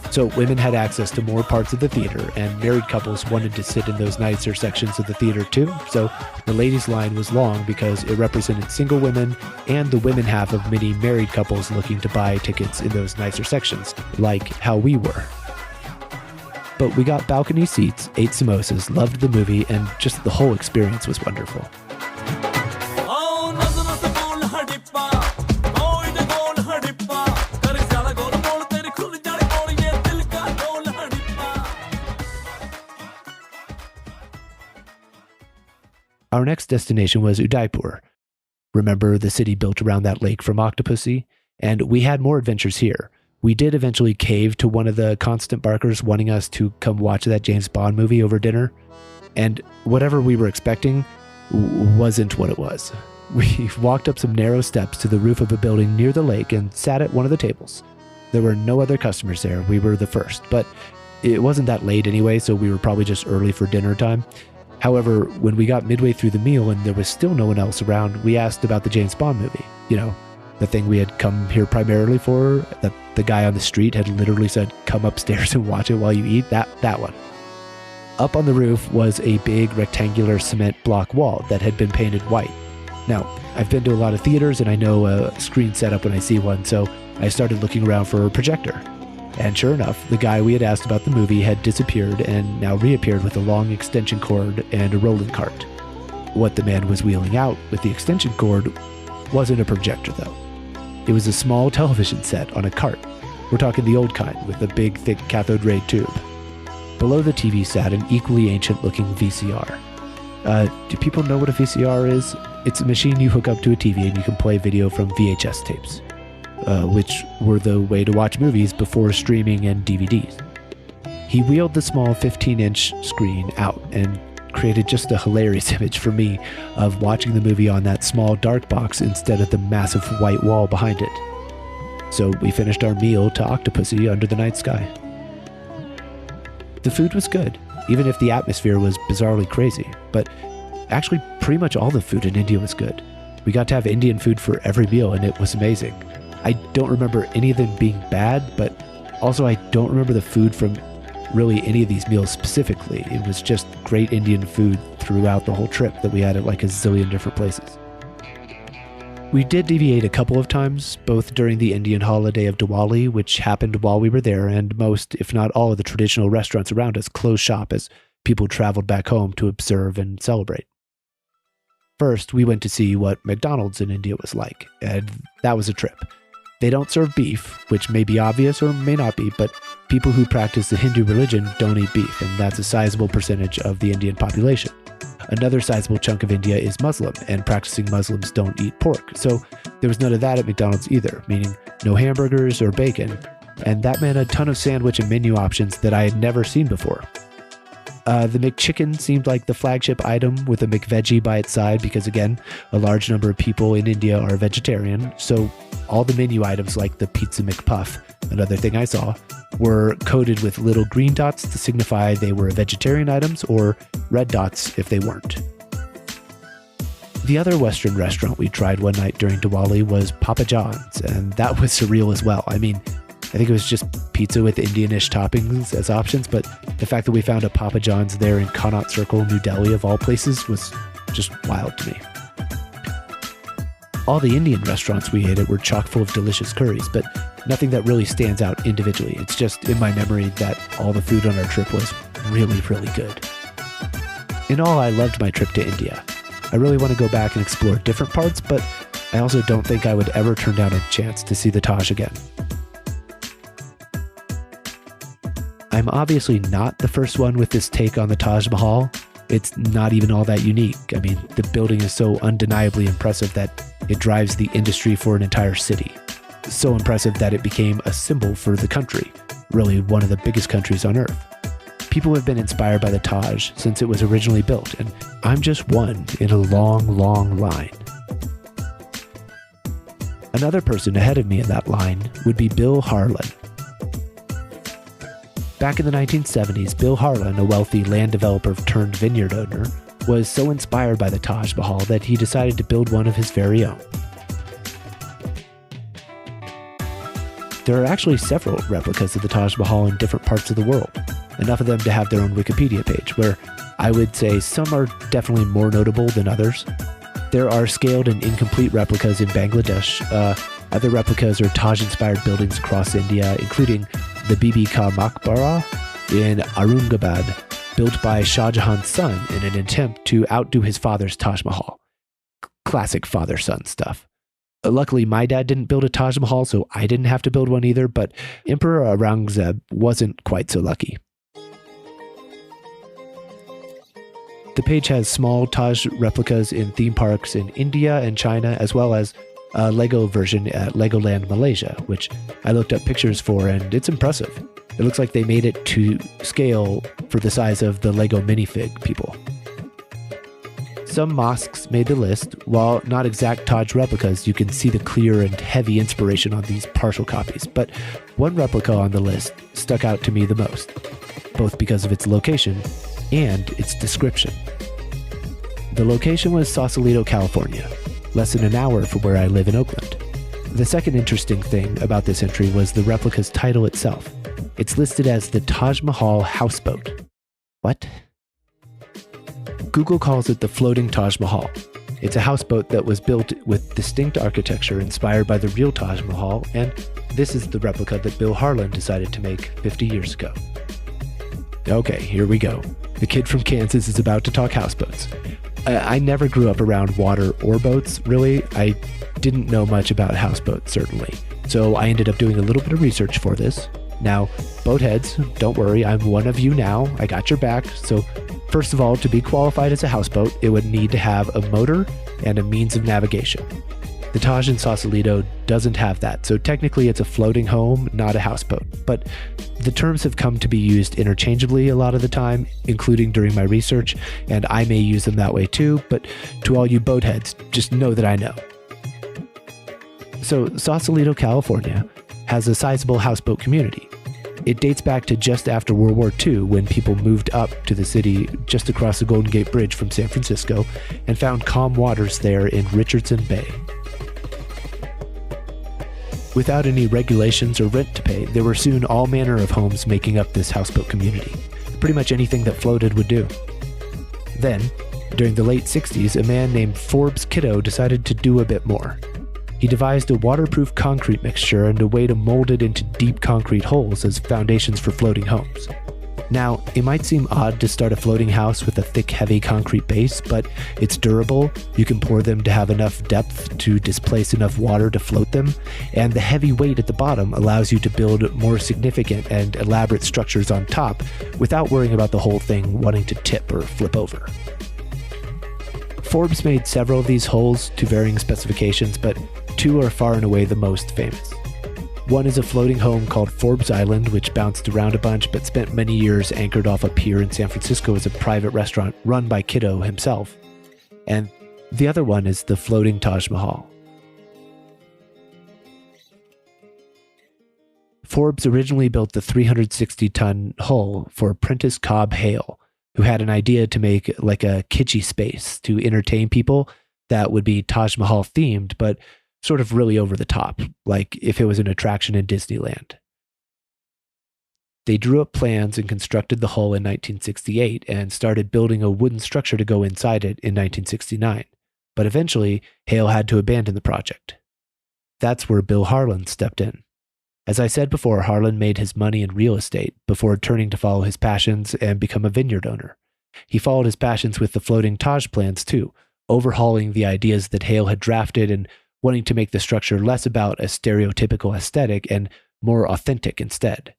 So women had access to more parts of the theater, and married couples wanted to sit in those nicer sections of the theater too. So the ladies' line was long because it represented single women and the women half of many married couples looking to buy tickets in those nicer sections, like how we were. But we got balcony seats, ate samosas, loved the movie, and just the whole experience was wonderful. Our next destination was Udaipur. Remember the city built around that lake from Octopussy? And we had more adventures here. We did eventually cave to one of the constant barkers wanting us to come watch that James Bond movie over dinner. And whatever we were expecting wasn't what it was. We walked up some narrow steps to the roof of a building near the lake and sat at one of the tables. There were no other customers there. We were the first, but it wasn't that late anyway, so we were probably just early for dinner time. However, when we got midway through the meal and there was still no one else around, we asked about the James Bond movie. You know, the thing we had come here primarily for, that the guy on the street had literally said, come upstairs and watch it while you eat, that one. Up on the roof was a big rectangular cement block wall that had been painted white. Now, I've been to a lot of theaters and I know a screen setup when I see one, so I started looking around for a projector. And sure enough, the guy we had asked about the movie had disappeared and now reappeared with a long extension cord and a rolling cart. What the man was wheeling out with the extension cord wasn't a projector though. It was a small television set on a cart. We're talking the old kind with a big, thick cathode ray tube. Below the TV sat an equally ancient-looking VCR. Do people know what a VCR is? It's a machine you hook up to a TV and you can play video from VHS tapes. Which were the way to watch movies before streaming and DVDs. He wheeled the small 15-inch screen out and created just a hilarious image for me of watching the movie on that small dark box instead of the massive white wall behind it. So we finished our meal to Octopussy under the night sky. The food was good, even if the atmosphere was bizarrely crazy, but actually pretty much all the food in India was good. We got to have Indian food for every meal and it was amazing. I don't remember any of them being bad, but also I don't remember the food from really any of these meals specifically. It was just great Indian food throughout the whole trip that we had at like a zillion different places. We did deviate a couple of times, both during the Indian holiday of Diwali, which happened while we were there, and most, if not all, of the traditional restaurants around us closed shop as people traveled back home to observe and celebrate. First, we went to see what McDonald's in India was like, and that was a trip. They don't serve beef, which may be obvious or may not be, but people who practice the Hindu religion don't eat beef, and that's a sizable percentage of the Indian population. Another sizable chunk of India is Muslim, and practicing Muslims don't eat pork, so there was none of that at McDonald's either, meaning no hamburgers or bacon, and that meant a ton of sandwich and menu options that I had never seen before. The McChicken seemed like the flagship item with a McVeggie by its side because, again, a large number of people in India are vegetarian, so all the menu items like the Pizza McPuff, another thing I saw, were coated with little green dots to signify they were vegetarian items or red dots if they weren't. The other Western restaurant we tried one night during Diwali was Papa John's, and that was surreal as well. I mean, I think it was just pizza with Indian-ish toppings as options, but the fact that we found a Papa John's there in Connaught Circle, New Delhi of all places was just wild to me. All the Indian restaurants we ate at were chock full of delicious curries, but nothing that really stands out individually. It's just in my memory that all the food on our trip was really, really good. In all, I loved my trip to India. I really want to go back and explore different parts, but I also don't think I would ever turn down a chance to see the Taj again. I'm obviously not the first one with this take on the Taj Mahal. It's not even all that unique. I mean, the building is so undeniably impressive that it drives the industry for an entire city. So impressive that it became a symbol for the country, really one of the biggest countries on Earth. People have been inspired by the Taj since it was originally built, and I'm just one in a long, long line. Another person ahead of me in that line would be Bill Harlan. Back in the 1970s, Bill Harlan, a wealthy land developer turned vineyard owner, was so inspired by the Taj Mahal that he decided to build one of his very own. There are actually several replicas of the Taj Mahal in different parts of the world, enough of them to have their own Wikipedia page, where I would say some are definitely more notable than others. There are scaled and incomplete replicas in Bangladesh. Other replicas are Taj-inspired buildings across India, including the Bibi Ka Maqbara in Aurangabad, built by Shah Jahan's son in an attempt to outdo his father's Taj Mahal. Classic father-son stuff. Luckily, my dad didn't build a Taj Mahal, so I didn't have to build one either, but Emperor Aurangzeb wasn't quite so lucky. The page has small Taj replicas in theme parks in India and China, as well as a Lego version at Legoland Malaysia, which I looked up pictures for, and it's impressive. It looks like they made it to scale for the size of the Lego minifig people. Some mosques made the list. While not exact Taj replicas, you can see the clear and heavy inspiration on these partial copies, but one replica on the list stuck out to me the most, both because of its location and its description. The location was Sausalito, California, less than an hour from where I live in Oakland. The second interesting thing about this entry was the replica's title itself. It's listed as the Taj Mahal Houseboat. What? Google calls it the floating Taj Mahal. It's a houseboat that was built with distinct architecture inspired by the real Taj Mahal, and this is the replica that Bill Harlan decided to make 50 years ago. Okay, here we go. The kid from Kansas is about to talk houseboats. I never grew up around water or boats, really. I didn't know much about houseboats, certainly. So I ended up doing a little bit of research for this. Now, boatheads, don't worry, I'm one of you now. I got your back. So first of all, to be qualified as a houseboat, it would need to have a motor and a means of navigation. The Taj in Sausalito doesn't have that, so technically it's a floating home, not a houseboat. But the terms have come to be used interchangeably a lot of the time, including during my research, and I may use them that way too, but to all you boatheads, just know that I know. So Sausalito, California, has a sizable houseboat community. It dates back to just after World War II, when people moved up to the city just across the Golden Gate Bridge from San Francisco and found calm waters there in Richardson Bay. Without any regulations or rent to pay, there were soon all manner of homes making up this houseboat community. Pretty much anything that floated would do. Then, during the late 60s, a man named Forbes Kiddo decided to do a bit more. He devised a waterproof concrete mixture and a way to mold it into deep concrete holes as foundations for floating homes. Now, it might seem odd to start a floating house with a thick, heavy concrete base, but it's durable. You can pour them to have enough depth to displace enough water to float them, and the heavy weight at the bottom allows you to build more significant and elaborate structures on top without worrying about the whole thing wanting to tip or flip over. Forbes made several of these holes to varying specifications, but two are far and away the most famous. One is a floating home called Forbes Island, which bounced around a bunch but spent many years anchored off a pier in San Francisco as a private restaurant run by Kiddo himself. And the other one is the floating Taj Mahal. Forbes originally built the 360-ton hull for Prentice Cobb Hale, who had an idea to make like a kitschy space to entertain people that would be Taj Mahal themed, but sort of really over the top, like if it was an attraction in Disneyland. They drew up plans and constructed the hull in 1968 and started building a wooden structure to go inside it in 1969. But eventually, Hale had to abandon the project. That's where Bill Harlan stepped in. As I said before, Harlan made his money in real estate before turning to follow his passions and become a vineyard owner. He followed his passions with the floating Taj plans too, overhauling the ideas that Hale had drafted and wanting to make the structure less about a stereotypical aesthetic and more authentic instead.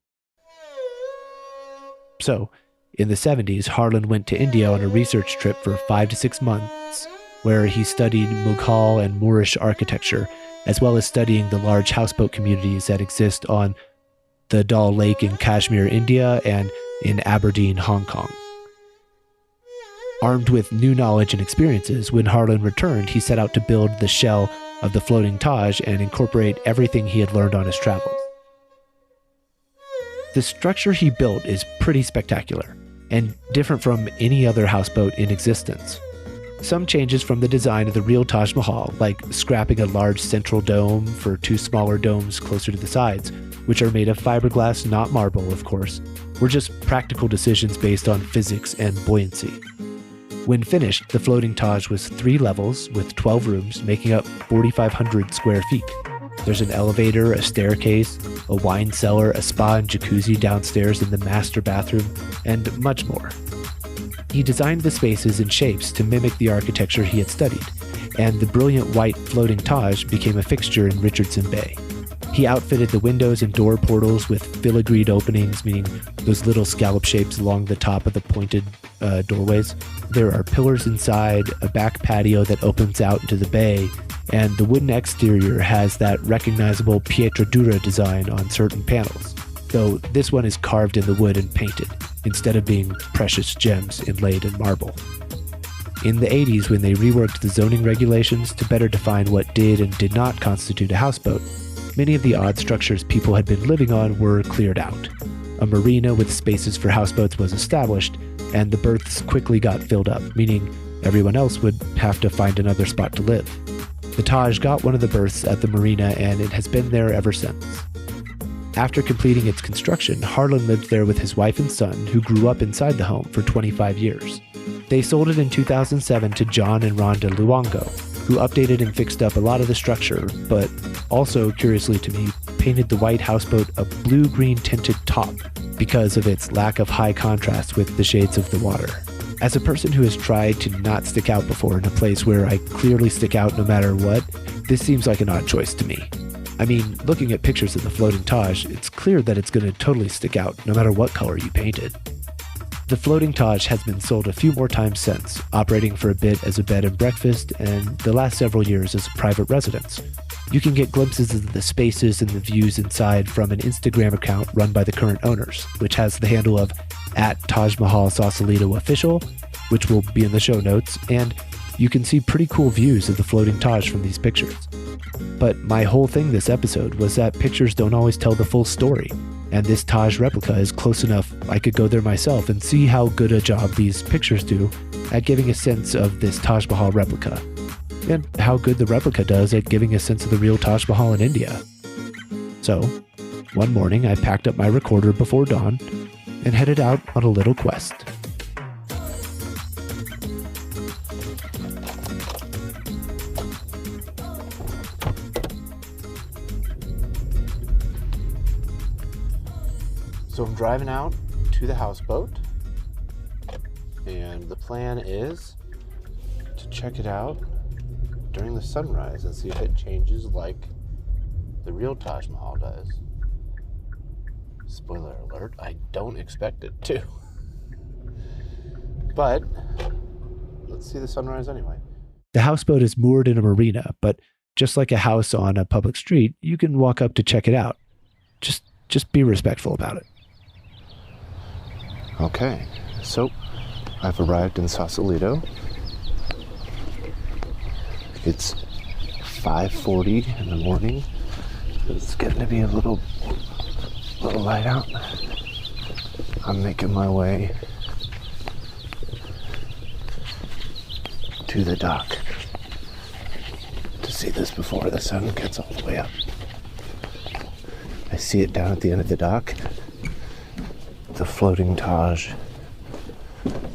So, in the 70s, Harlan went to India on a research trip for 5 to 6 months, where he studied Mughal and Moorish architecture, as well as studying the large houseboat communities that exist on the Dal Lake in Kashmir, India, and in Aberdeen, Hong Kong. Armed with new knowledge and experiences, when Harlan returned, he set out to build the shell of the floating Taj and incorporate everything he had learned on his travels. The structure he built is pretty spectacular and different from any other houseboat in existence. Some changes from the design of the real Taj Mahal, like scrapping a large central dome for 2 smaller domes closer to the sides, which are made of fiberglass, not marble, of course, were just practical decisions based on physics and buoyancy. When finished, the floating Taj was 3 levels with 12 rooms, making up 4,500 square feet. There's an elevator, a staircase, a wine cellar, a spa and jacuzzi downstairs in the master bathroom, and much more. He designed the spaces and shapes to mimic the architecture he had studied, and the brilliant white floating Taj became a fixture in Richardson Bay. He outfitted the windows and door portals with filigreed openings, meaning those little scallop shapes along the top of the pointed doorways. There are pillars inside, a back patio that opens out into the bay, and the wooden exterior has that recognizable Pietradura design on certain panels, though this one is carved in the wood and painted, instead of being precious gems inlaid in marble. In the 80s, when they reworked the zoning regulations to better define what did and did not constitute a houseboat, many of the odd structures people had been living on were cleared out. A marina with spaces for houseboats was established, and the berths quickly got filled up, meaning everyone else would have to find another spot to live. The Taj got one of the berths at the marina, and it has been there ever since. After completing its construction, Harlan lived there with his wife and son, who grew up inside the home for 25 years. They sold it in 2007 to John and Rhonda Luongo, who updated and fixed up a lot of the structure, but also, curiously to me, painted the white houseboat a blue-green tinted top because of its lack of high contrast with the shades of the water. As a person who has tried to not stick out before in a place where I clearly stick out no matter what, this seems like an odd choice to me. I mean, looking at pictures of the floating Taj, it's clear that it's going to totally stick out no matter what color you paint it. The floating Taj has been sold a few more times since, operating for a bit as a bed and breakfast, and the last several years as a private residence. You can get glimpses of the spaces and the views inside from an Instagram account run by the current owners, which has the handle of @TajMahalSausalitoOfficial, which will be in the show notes, and you can see pretty cool views of the floating Taj from these pictures. But my whole thing this episode was that pictures don't always tell the full story, and this Taj replica is close enough I could go there myself and see how good a job these pictures do at giving a sense of this Taj Mahal replica, and how good the replica does at giving a sense of the real Taj Mahal in India. So, one morning I packed up my recorder before dawn and headed out on a little quest. So I'm driving out to the houseboat, and the plan is to check it out during the sunrise and see if it changes like the real Taj Mahal does. Spoiler alert, I don't expect it to. But let's see the sunrise anyway. The houseboat is moored in a marina, but just like a house on a public street, you can walk up to check it out. Just be respectful about it. Okay, so I've arrived in Sausalito. It's 5:40 in the morning. It's getting to be a little light out. I'm making my way to the dock to see this before the sun gets all the way up. I see it down at the end of the dock. The floating Taj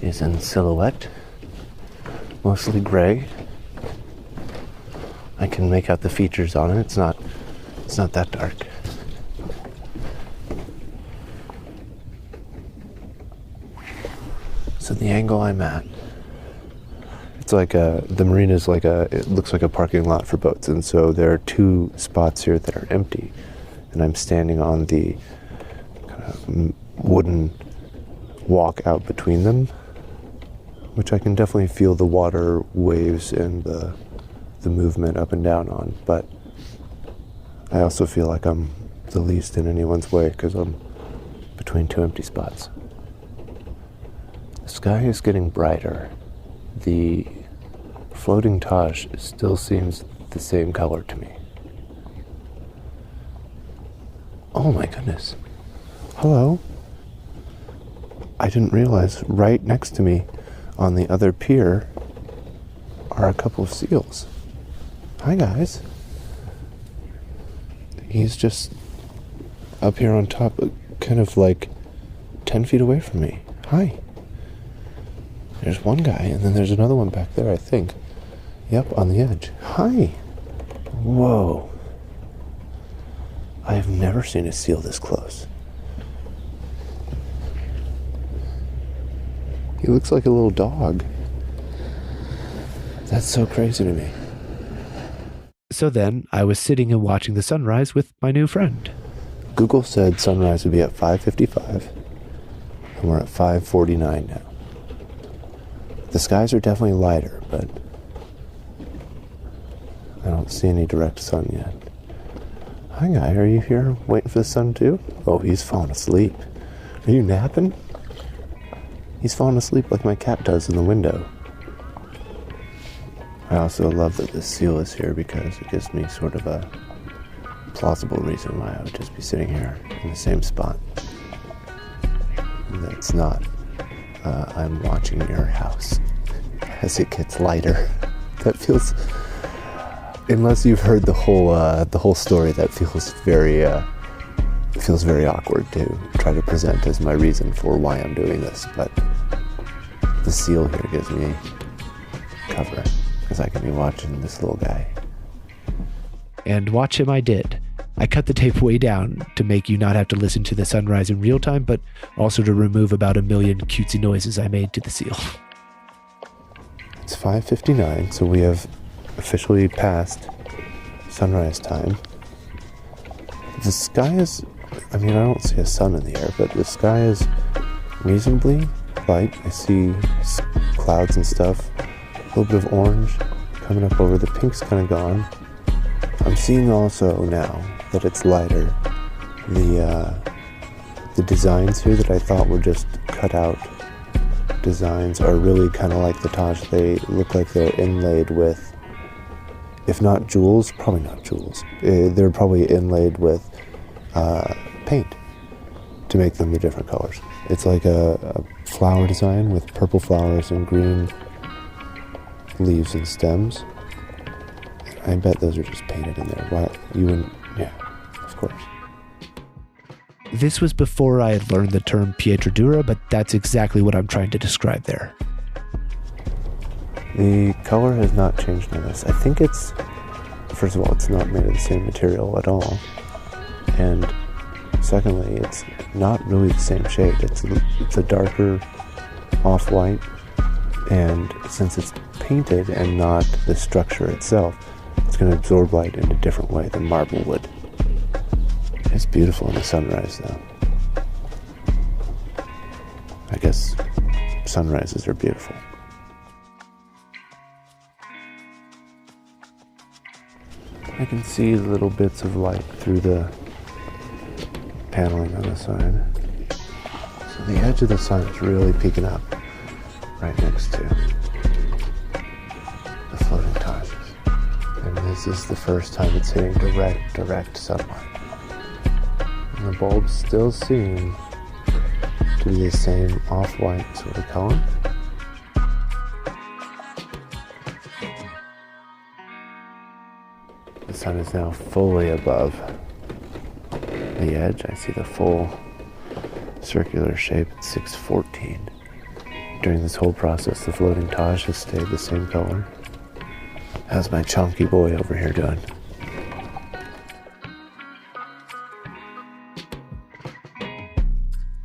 is in silhouette, mostly gray. I can make out the features on it. It's not that dark. So the angle I'm at, it's like the marina is it looks like a parking lot for boats, and so there are 2 spots here that are empty, and I'm standing on the kind of wooden walk out between them, which I can definitely feel the water waves and the movement up and down on, but I also feel like I'm the least in anyone's way because I'm between two empty spots. The sky is getting brighter. The floating Taj still seems the same color to me. Oh my goodness. Hello? I didn't realize right next to me on the other pier are a couple of seals. Hi guys. He's just up here on top, kind of like 10 feet away from me. Hi. There's one guy, and then there's another one back there, I think. Yep, on the edge. Hi. Whoa. I have never seen a seal this close. He looks like a little dog. That's so crazy to me. So then, I was sitting and watching the sunrise with my new friend. Google said sunrise would be at 5:55, and we're at 5:49 now. The skies are definitely lighter, but I don't see any direct sun yet. Hi guy, are you here waiting for the sun too? Oh, he's falling asleep. Are you napping? He's falling asleep like my cat does in the window. I also love that this seal is here because it gives me sort of a plausible reason why I would just be sitting here in the same spot. And it's not, I'm watching your house as it gets lighter. That feels, unless you've heard the whole story, that feels very awkward to try to present as my reason for why I'm doing this. But the seal here gives me cover, because I can be watching this little guy. And watch him I did. I cut the tape way down to make you not have to listen to the sunrise in real time, but also to remove about 1 million cutesy noises I made to the seal. It's 5:59, so we have officially passed sunrise time. The sky is, I don't see a sun in the air, but the sky is reasonably light. I see clouds and stuff, a little bit of orange coming up over, the pink's kind of gone. I'm seeing also now that it's lighter, the designs here that I thought were just cut out designs are really kind of like the Taj. They look like they're inlaid with, if not jewels, probably not jewels. They're probably inlaid with paint to make them the different colors. It's like a flower design with purple flowers and green leaves and stems. I bet those are just painted in there. Why you wouldn't? Yeah, of course. This was before I had learned the term Pietradura, but that's exactly what I'm trying to describe there. The color has not changed on this. I think it's, first of all, it's not made of the same material at all. And secondly, it's not really the same shade. It's a darker off-white. And since it's painted and not the structure itself, it's going to absorb light in a different way than marble would. It's beautiful in the sunrise, though. I guess sunrises are beautiful. I can see little bits of light through the paneling on the side. So the edge of the sun is really peeking up right next to the floating Tajes. And this is the first time it's hitting direct sunlight. And the bulbs still seem to be the same off-white sort of color. The sun is now fully above the edge. I see the full circular shape at 6:14. During this whole process, the floating Taj has stayed the same color. How's my chunky boy over here doing?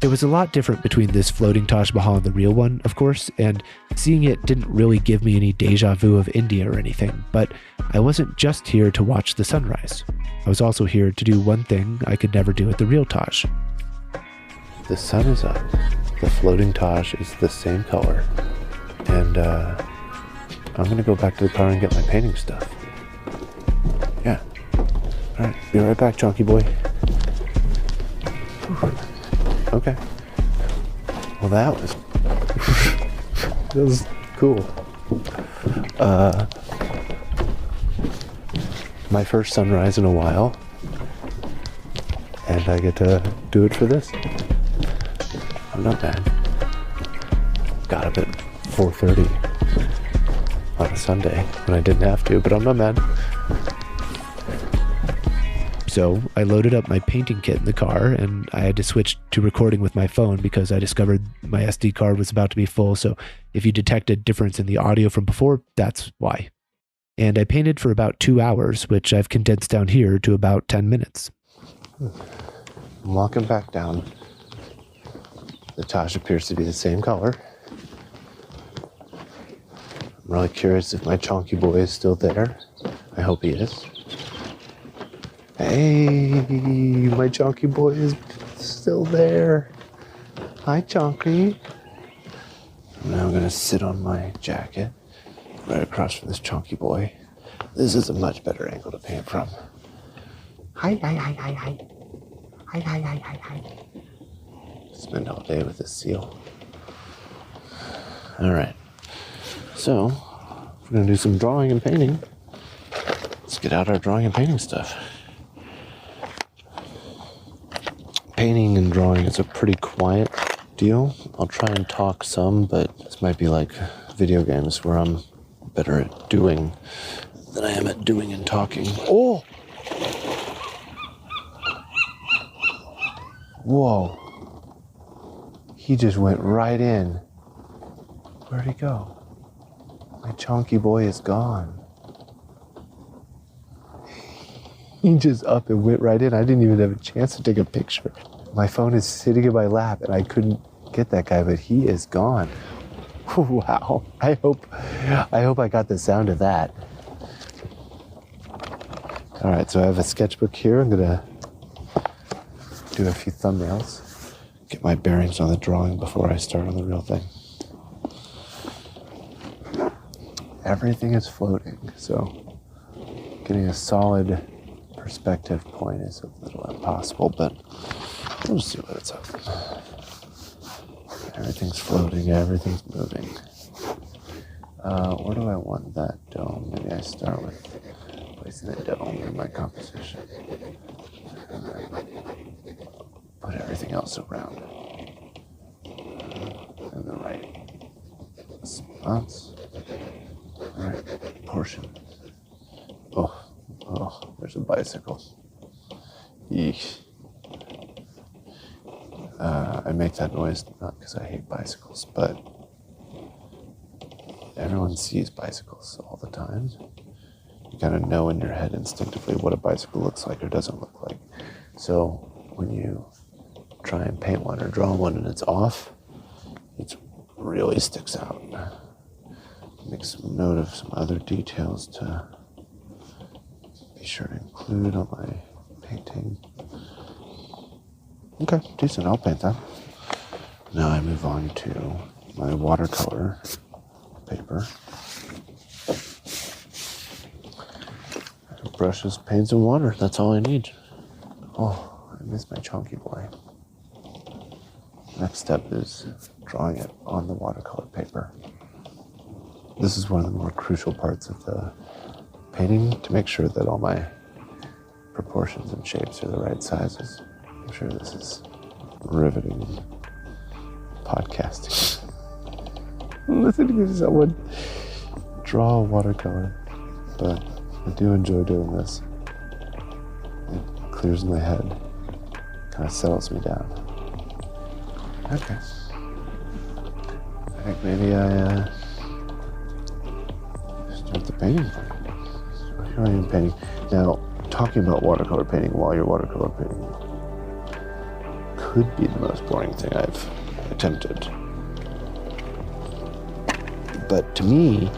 There was a lot different between this floating Taj Mahal and the real one, of course, and seeing it didn't really give me any deja vu of India or anything, but I wasn't just here to watch the sunrise. I was also here to do one thing I could never do at the real Taj. the sun is up. The floating Taj is the same color. And I'm gonna go back to the car and get my painting stuff. Yeah. Alright, be right back, chunky boy. Okay. Well, that was cool. My first sunrise in a while, and I get to do it for this. I'm not bad. Got up at 4:30 on a Sunday when I didn't have to, but I'm not mad. So I loaded up my painting kit in the car, and I had to switch to recording with my phone because I discovered my SD card was about to be full. So if you detect a difference in the audio from before, that's why. And I painted for about 2 hours, which I've condensed down here to about 10 minutes. I'm walking back down. The Taj appears to be the same color. I'm really curious if my chunky boy is still there. I hope he is. Hey, my chunky boy is still there. Hi, chunky. Now I'm gonna sit on my jacket right across from this chunky boy. This is a much better angle to paint from. Hi. Spend all day with this seal. All right. So, we're gonna do some drawing and painting. Let's get out our drawing and painting stuff. Painting and drawing is a pretty quiet deal. I'll try and talk some, but this might be like video games where I'm better at doing than I am at doing and talking. Oh! Whoa. He just went right in. Where'd he go? My chunky boy is gone. He just up and went right in. I didn't even have a chance to take a picture. My phone is sitting in my lap and I couldn't get that guy, but he is gone. Wow. I hope I got the sound of that. All right, so I have a sketchbook here. I'm gonna do a few thumbnails, get my bearings on the drawing before I start on the real thing. Everything is floating, so getting a solid perspective point is a little impossible, but we'll just see what it's up. Everything's floating, everything's moving. Where do I want that dome? Maybe I start with placing the dome in my composition. And then put everything else around it. In the right spots. Right portion. Oh, there's a bicycle. Yeesh. I make that noise not because I hate bicycles, but everyone sees bicycles all the time. You kind of know in your head instinctively what a bicycle looks like or doesn't look like. So when you try and paint one or draw one and it's off, it really sticks out. Make some note of some other details to be sure to include on my painting. Okay, decent, I'll paint that. Now I move on to my watercolor paper. Brushes, paints, and water, that's all I need. Oh, I miss my chunky boy. Next step is drawing it on the watercolor paper. This is one of the more crucial parts of the painting, to make sure that all my proportions and shapes are the right sizes. I'm sure this is riveting podcasting. Listening to someone draw a watercolor, but I do enjoy doing this. It clears my head, kind of settles me down. Okay. I think maybe I start the painting. Here I am painting. Now, talking about watercolor painting while you're watercolor painting could be the most boring thing I've attempted. But to me,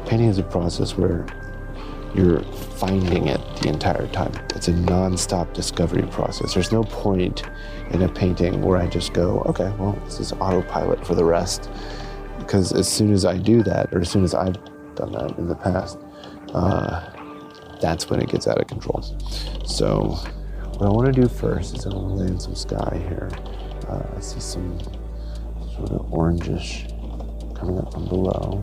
painting is a process where you're finding it the entire time. It's a non-stop discovery process. There's no point in a painting where I just go, okay, well, this is autopilot for the rest. Because as soon as I do that, or as soon as I've done that in the past, that's when it gets out of control. So what I want to do first is I want to lay in some sky here. I see some sort of orangish coming up from below.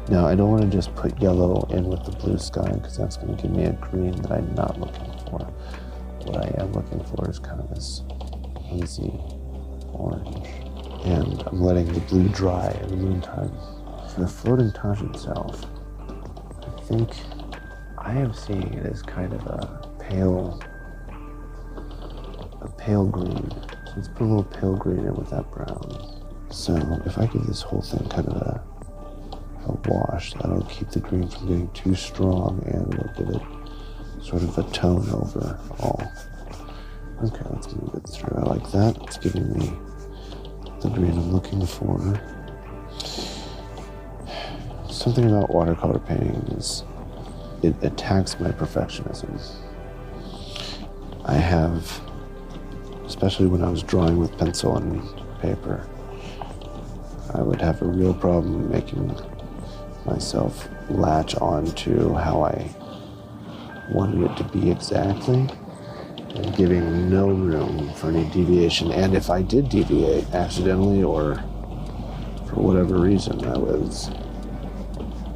Now, I don't want to just put yellow in with the blue sky because that's going to give me a green that I'm not looking for. What I am looking for is kind of this hazy orange. And I'm letting the blue dry in the meantime. For the floating Taj itself, I think I am seeing it as kind of a pale green. So let's put a little pale green in with that brown. So if I give this whole thing kind of a wash, that'll keep the green from getting too strong and it'll give it sort of a tone overall. Okay, let's move it through. I like that. It's giving me the green I'm looking for. Something about watercolor painting is it attacks my perfectionism. I have, especially when I was drawing with pencil and paper, I would have a real problem making myself latch on to how I wanted it to be exactly and giving no room for any deviation. And if I did deviate accidentally or for whatever reason, I was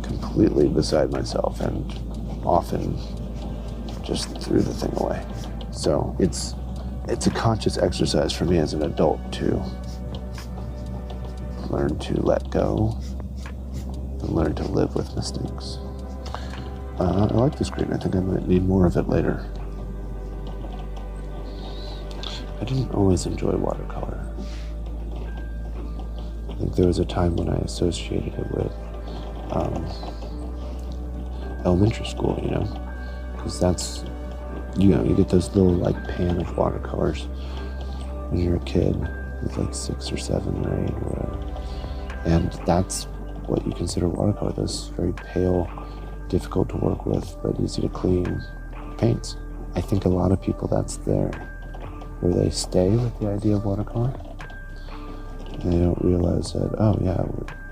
completely beside myself and often just threw the thing away. So it's a conscious exercise for me as an adult to learn to let go and learn to live with mistakes. I like this green. I think I might need more of it later. I didn't always enjoy watercolor. I think there was a time when I associated it with elementary school, because that's, you get those little pan of watercolors when you're a kid with 6 or 7 or 8 or whatever. And that's what you consider watercolor, those very pale, difficult to work with, but easy to clean paints. I think a lot of people, that's where they stay with the idea of watercolor. And they don't realize that, oh yeah,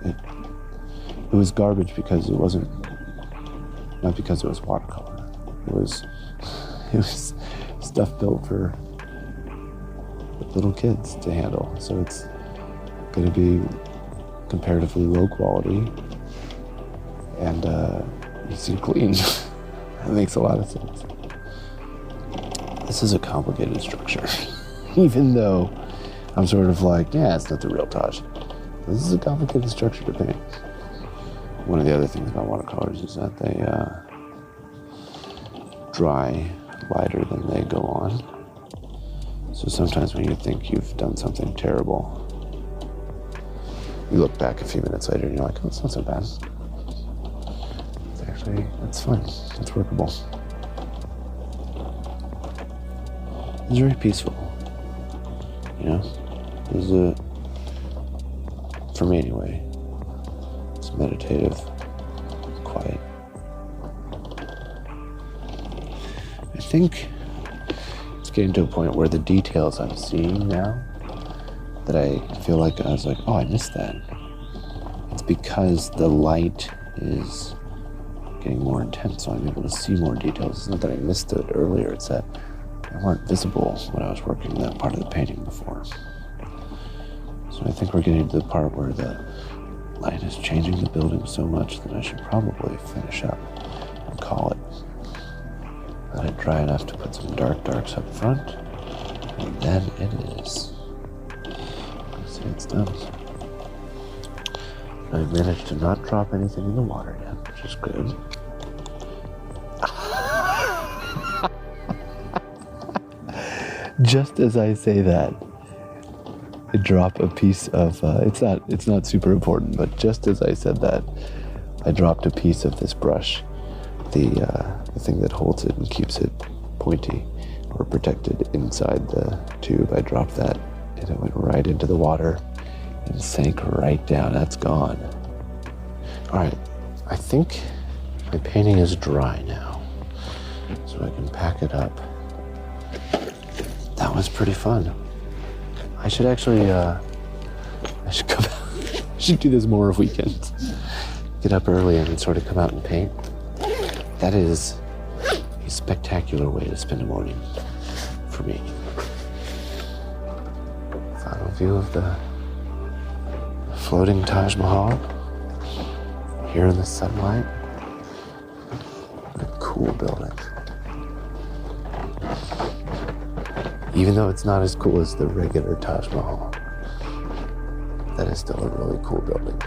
it was garbage because it wasn't, not because it was watercolor. It was stuff built for little kids to handle. So it's going to be comparatively low quality and easy to clean. That makes a lot of sense. This is a complicated structure. Even though I'm sort of yeah, it's not the real Taj. This is a complicated structure to paint. One of the other things about watercolors is that they dry lighter than they go on. So sometimes when you think you've done something terrible, you look back a few minutes later and you're like, oh, it's not so bad. It's actually, it's fine. It's workable. It's very peaceful. For me anyway, it's meditative, quiet. I think it's getting to a point where the details I'm seeing now, that I feel like I was like, oh, I missed that. It's because the light is getting more intense, so I'm able to see more details. It's not that I missed it earlier, it's that they weren't visible when I was working that part of the painting before. So I think we're getting to the part where the light is changing the building so much that I should probably finish up and call it. Let it dry enough to put some darks up front, and then it is. Let's see, it's done. I managed to not drop anything in the water yet, which is good. Just as I say that, I drop a piece of, it's not super important, but just as I said that, I dropped a piece of this brush, the thing that holds it and keeps it pointy or protected inside the tube. I dropped that and it went right into the water and sank right down. That's gone. All right, I think My painting is dry now, so I can pack it up. That was pretty fun. I should actually, I should come out. I should do this more of weekends. Get up early and sort of come out and paint. That is a spectacular way to spend a morning for me. Final view of the floating Taj Mahal here in the sunlight. What a cool building. Even though it's not as cool as the regular Taj Mahal, that is still a really cool building.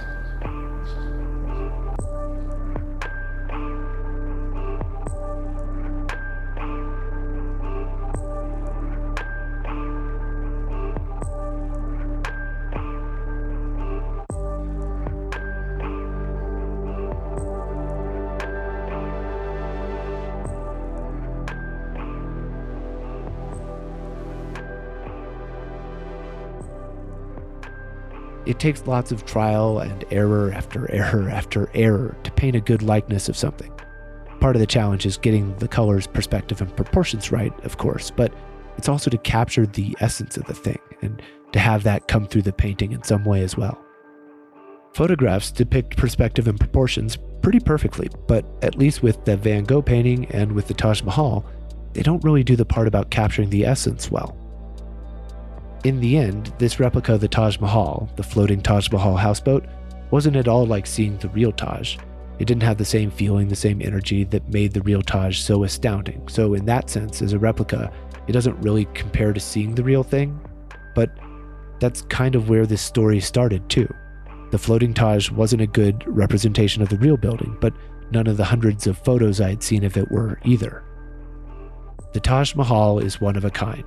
It takes lots of trial and error after error after error to paint a good likeness of something. Part of the challenge is getting the colors, perspective, and proportions right, of course, but it's also to capture the essence of the thing and to have that come through the painting in some way as well. Photographs depict perspective and proportions pretty perfectly, but at least with the Van Gogh painting and with the Taj Mahal, they don't really do the part about capturing the essence well. In the end, this replica of the Taj Mahal, the floating Taj Mahal houseboat, wasn't at all like seeing the real Taj. It didn't have the same feeling, the same energy that made the real Taj so astounding. So in that sense, as a replica, it doesn't really compare to seeing the real thing. But that's kind of where this story started too. The floating Taj wasn't a good representation of the real building, but none of the hundreds of photos I had seen of it were either. The Taj Mahal is one of a kind.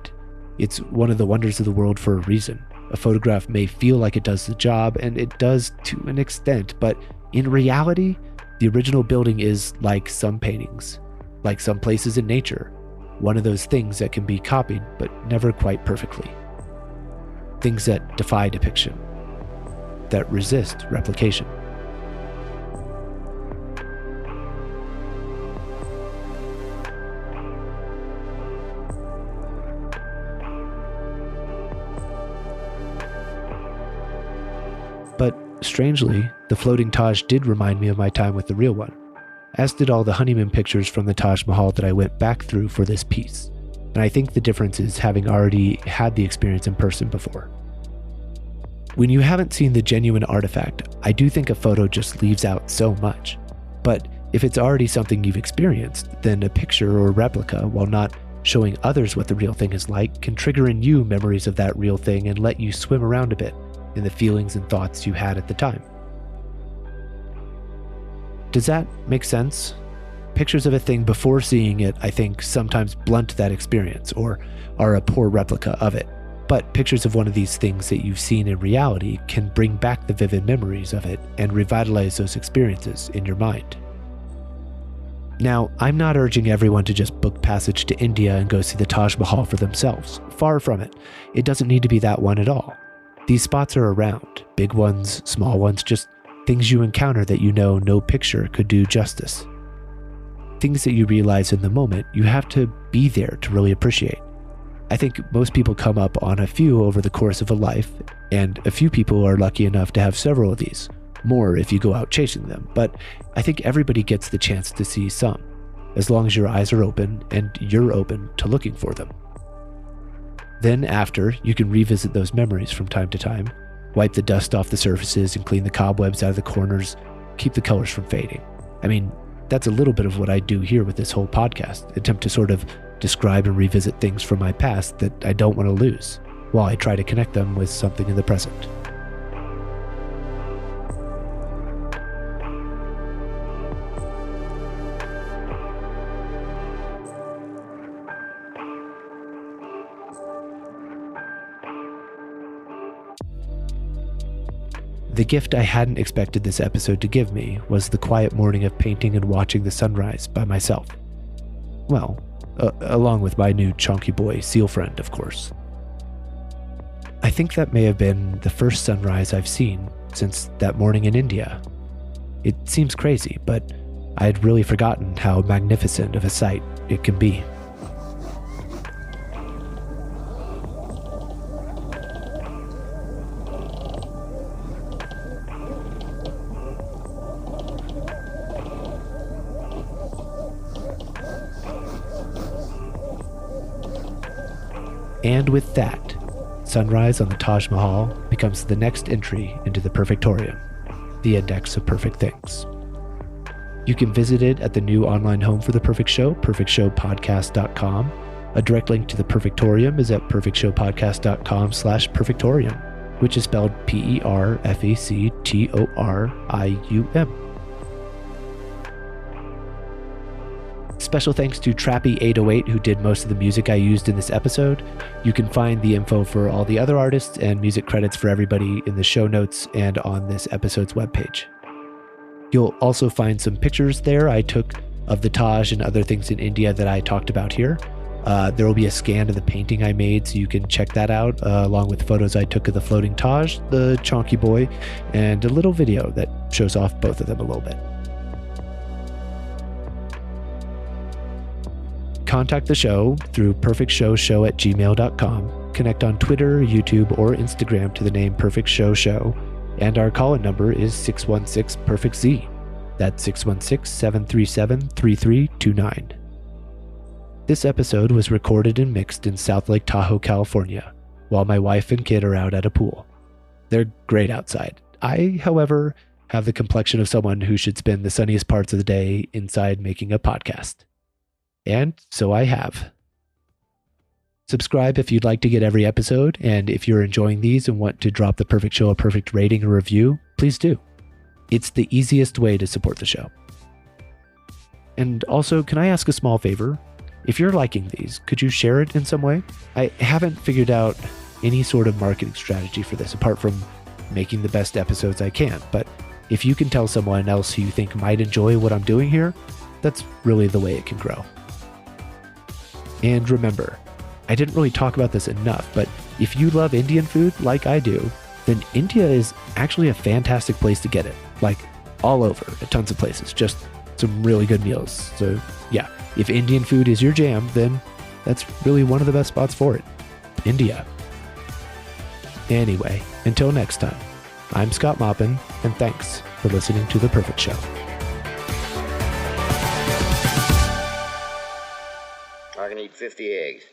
It's one of the wonders of the world for a reason. A photograph may feel like it does the job, and it does to an extent, but in reality, the original building is like some paintings, like some places in nature, one of those things that can be copied, but never quite perfectly. Things that defy depiction, that resist replication. But strangely, the floating Taj did remind me of my time with the real one, as did all the honeymoon pictures from the Taj Mahal that I went back through for this piece. And I think the difference is having already had the experience in person before. When you haven't seen the genuine artifact, I do think a photo just leaves out so much. But if it's already something you've experienced, then a picture or replica, while not showing others what the real thing is like, can trigger in you memories of that real thing and let you swim around a bit in the feelings and thoughts you had at the time. Does that make sense? Pictures of a thing before seeing it, I think, sometimes blunt that experience or are a poor replica of it. But pictures of one of these things that you've seen in reality can bring back the vivid memories of it and revitalize those experiences in your mind. Now, I'm not urging everyone to just book passage to India and go see the Taj Mahal for themselves. Far from it. It doesn't need to be that one at all. These spots are around, big ones, small ones, just things you encounter that you know no picture could do justice. Things that you realize in the moment you have to be there to really appreciate. I think most people come up on a few over the course of a life, and a few people are lucky enough to have several of these, more if you go out chasing them, but I think everybody gets the chance to see some, as long as your eyes are open and you're open to looking for them. Then after, you can revisit those memories from time to time, wipe the dust off the surfaces and clean the cobwebs out of the corners, keep the colors from fading. I mean, that's a little bit of what I do here with this whole podcast, attempt to sort of describe and revisit things from my past that I don't want to lose, while I try to connect them with something in the present. The gift I hadn't expected this episode to give me was the quiet morning of painting and watching the sunrise by myself. Well, along with my new chonky boy seal friend, of course. I think that may have been the first sunrise I've seen since that morning in India. It seems crazy, but I had really forgotten how magnificent of a sight it can be. And with that, sunrise on the Taj Mahal becomes the next entry into the Perfectorium, the index of perfect things. You can visit it at the new online home for The Perfect Show, perfectshowpodcast.com. A direct link to the Perfectorium is at perfectshowpodcast.com/perfectorium, which is spelled PERFECTORIUM. Special thanks to Trappy808, who did most of the music I used in this episode. You can find the info for all the other artists and music credits for everybody in the show notes and on this episode's webpage. You'll also find some pictures there I took of the Taj and other things in India that I talked about here. There will be a scan of the painting I made, so you can check that out, along with photos I took of the floating Taj, the Chonky Boy, and a little video that shows off both of them a little bit. Contact the show through perfectshowshow@gmail.com. Connect on Twitter, YouTube, or Instagram to the name Perfect Show Show. And our call-in number is 616-PERFECT-Z. That's 616-737-3329. This episode was recorded and mixed in South Lake Tahoe, California, while my wife and kid are out at a pool. They're great outside. I, however, have the complexion of someone who should spend the sunniest parts of the day inside making a podcast. And so I have. Subscribe if you'd like to get every episode, and if you're enjoying these and want to drop The Perfect Show a perfect rating or review, please do. It's the easiest way to support the show. And also, can I ask a small favor? If you're liking these, could you share it in some way? I haven't figured out any sort of marketing strategy for this, apart from making the best episodes I can, but if you can tell someone else who you think might enjoy what I'm doing here, that's really the way it can grow. And remember, I didn't really talk about this enough, but if you love Indian food like I do, then India is actually a fantastic place to get it. Like, all over, at tons of places, just some really good meals. So yeah, if Indian food is your jam, then that's really one of the best spots for it. India. Anyway, until next time, I'm Scott Maupin, and thanks for listening to The Perfect Show. I can eat 50 eggs.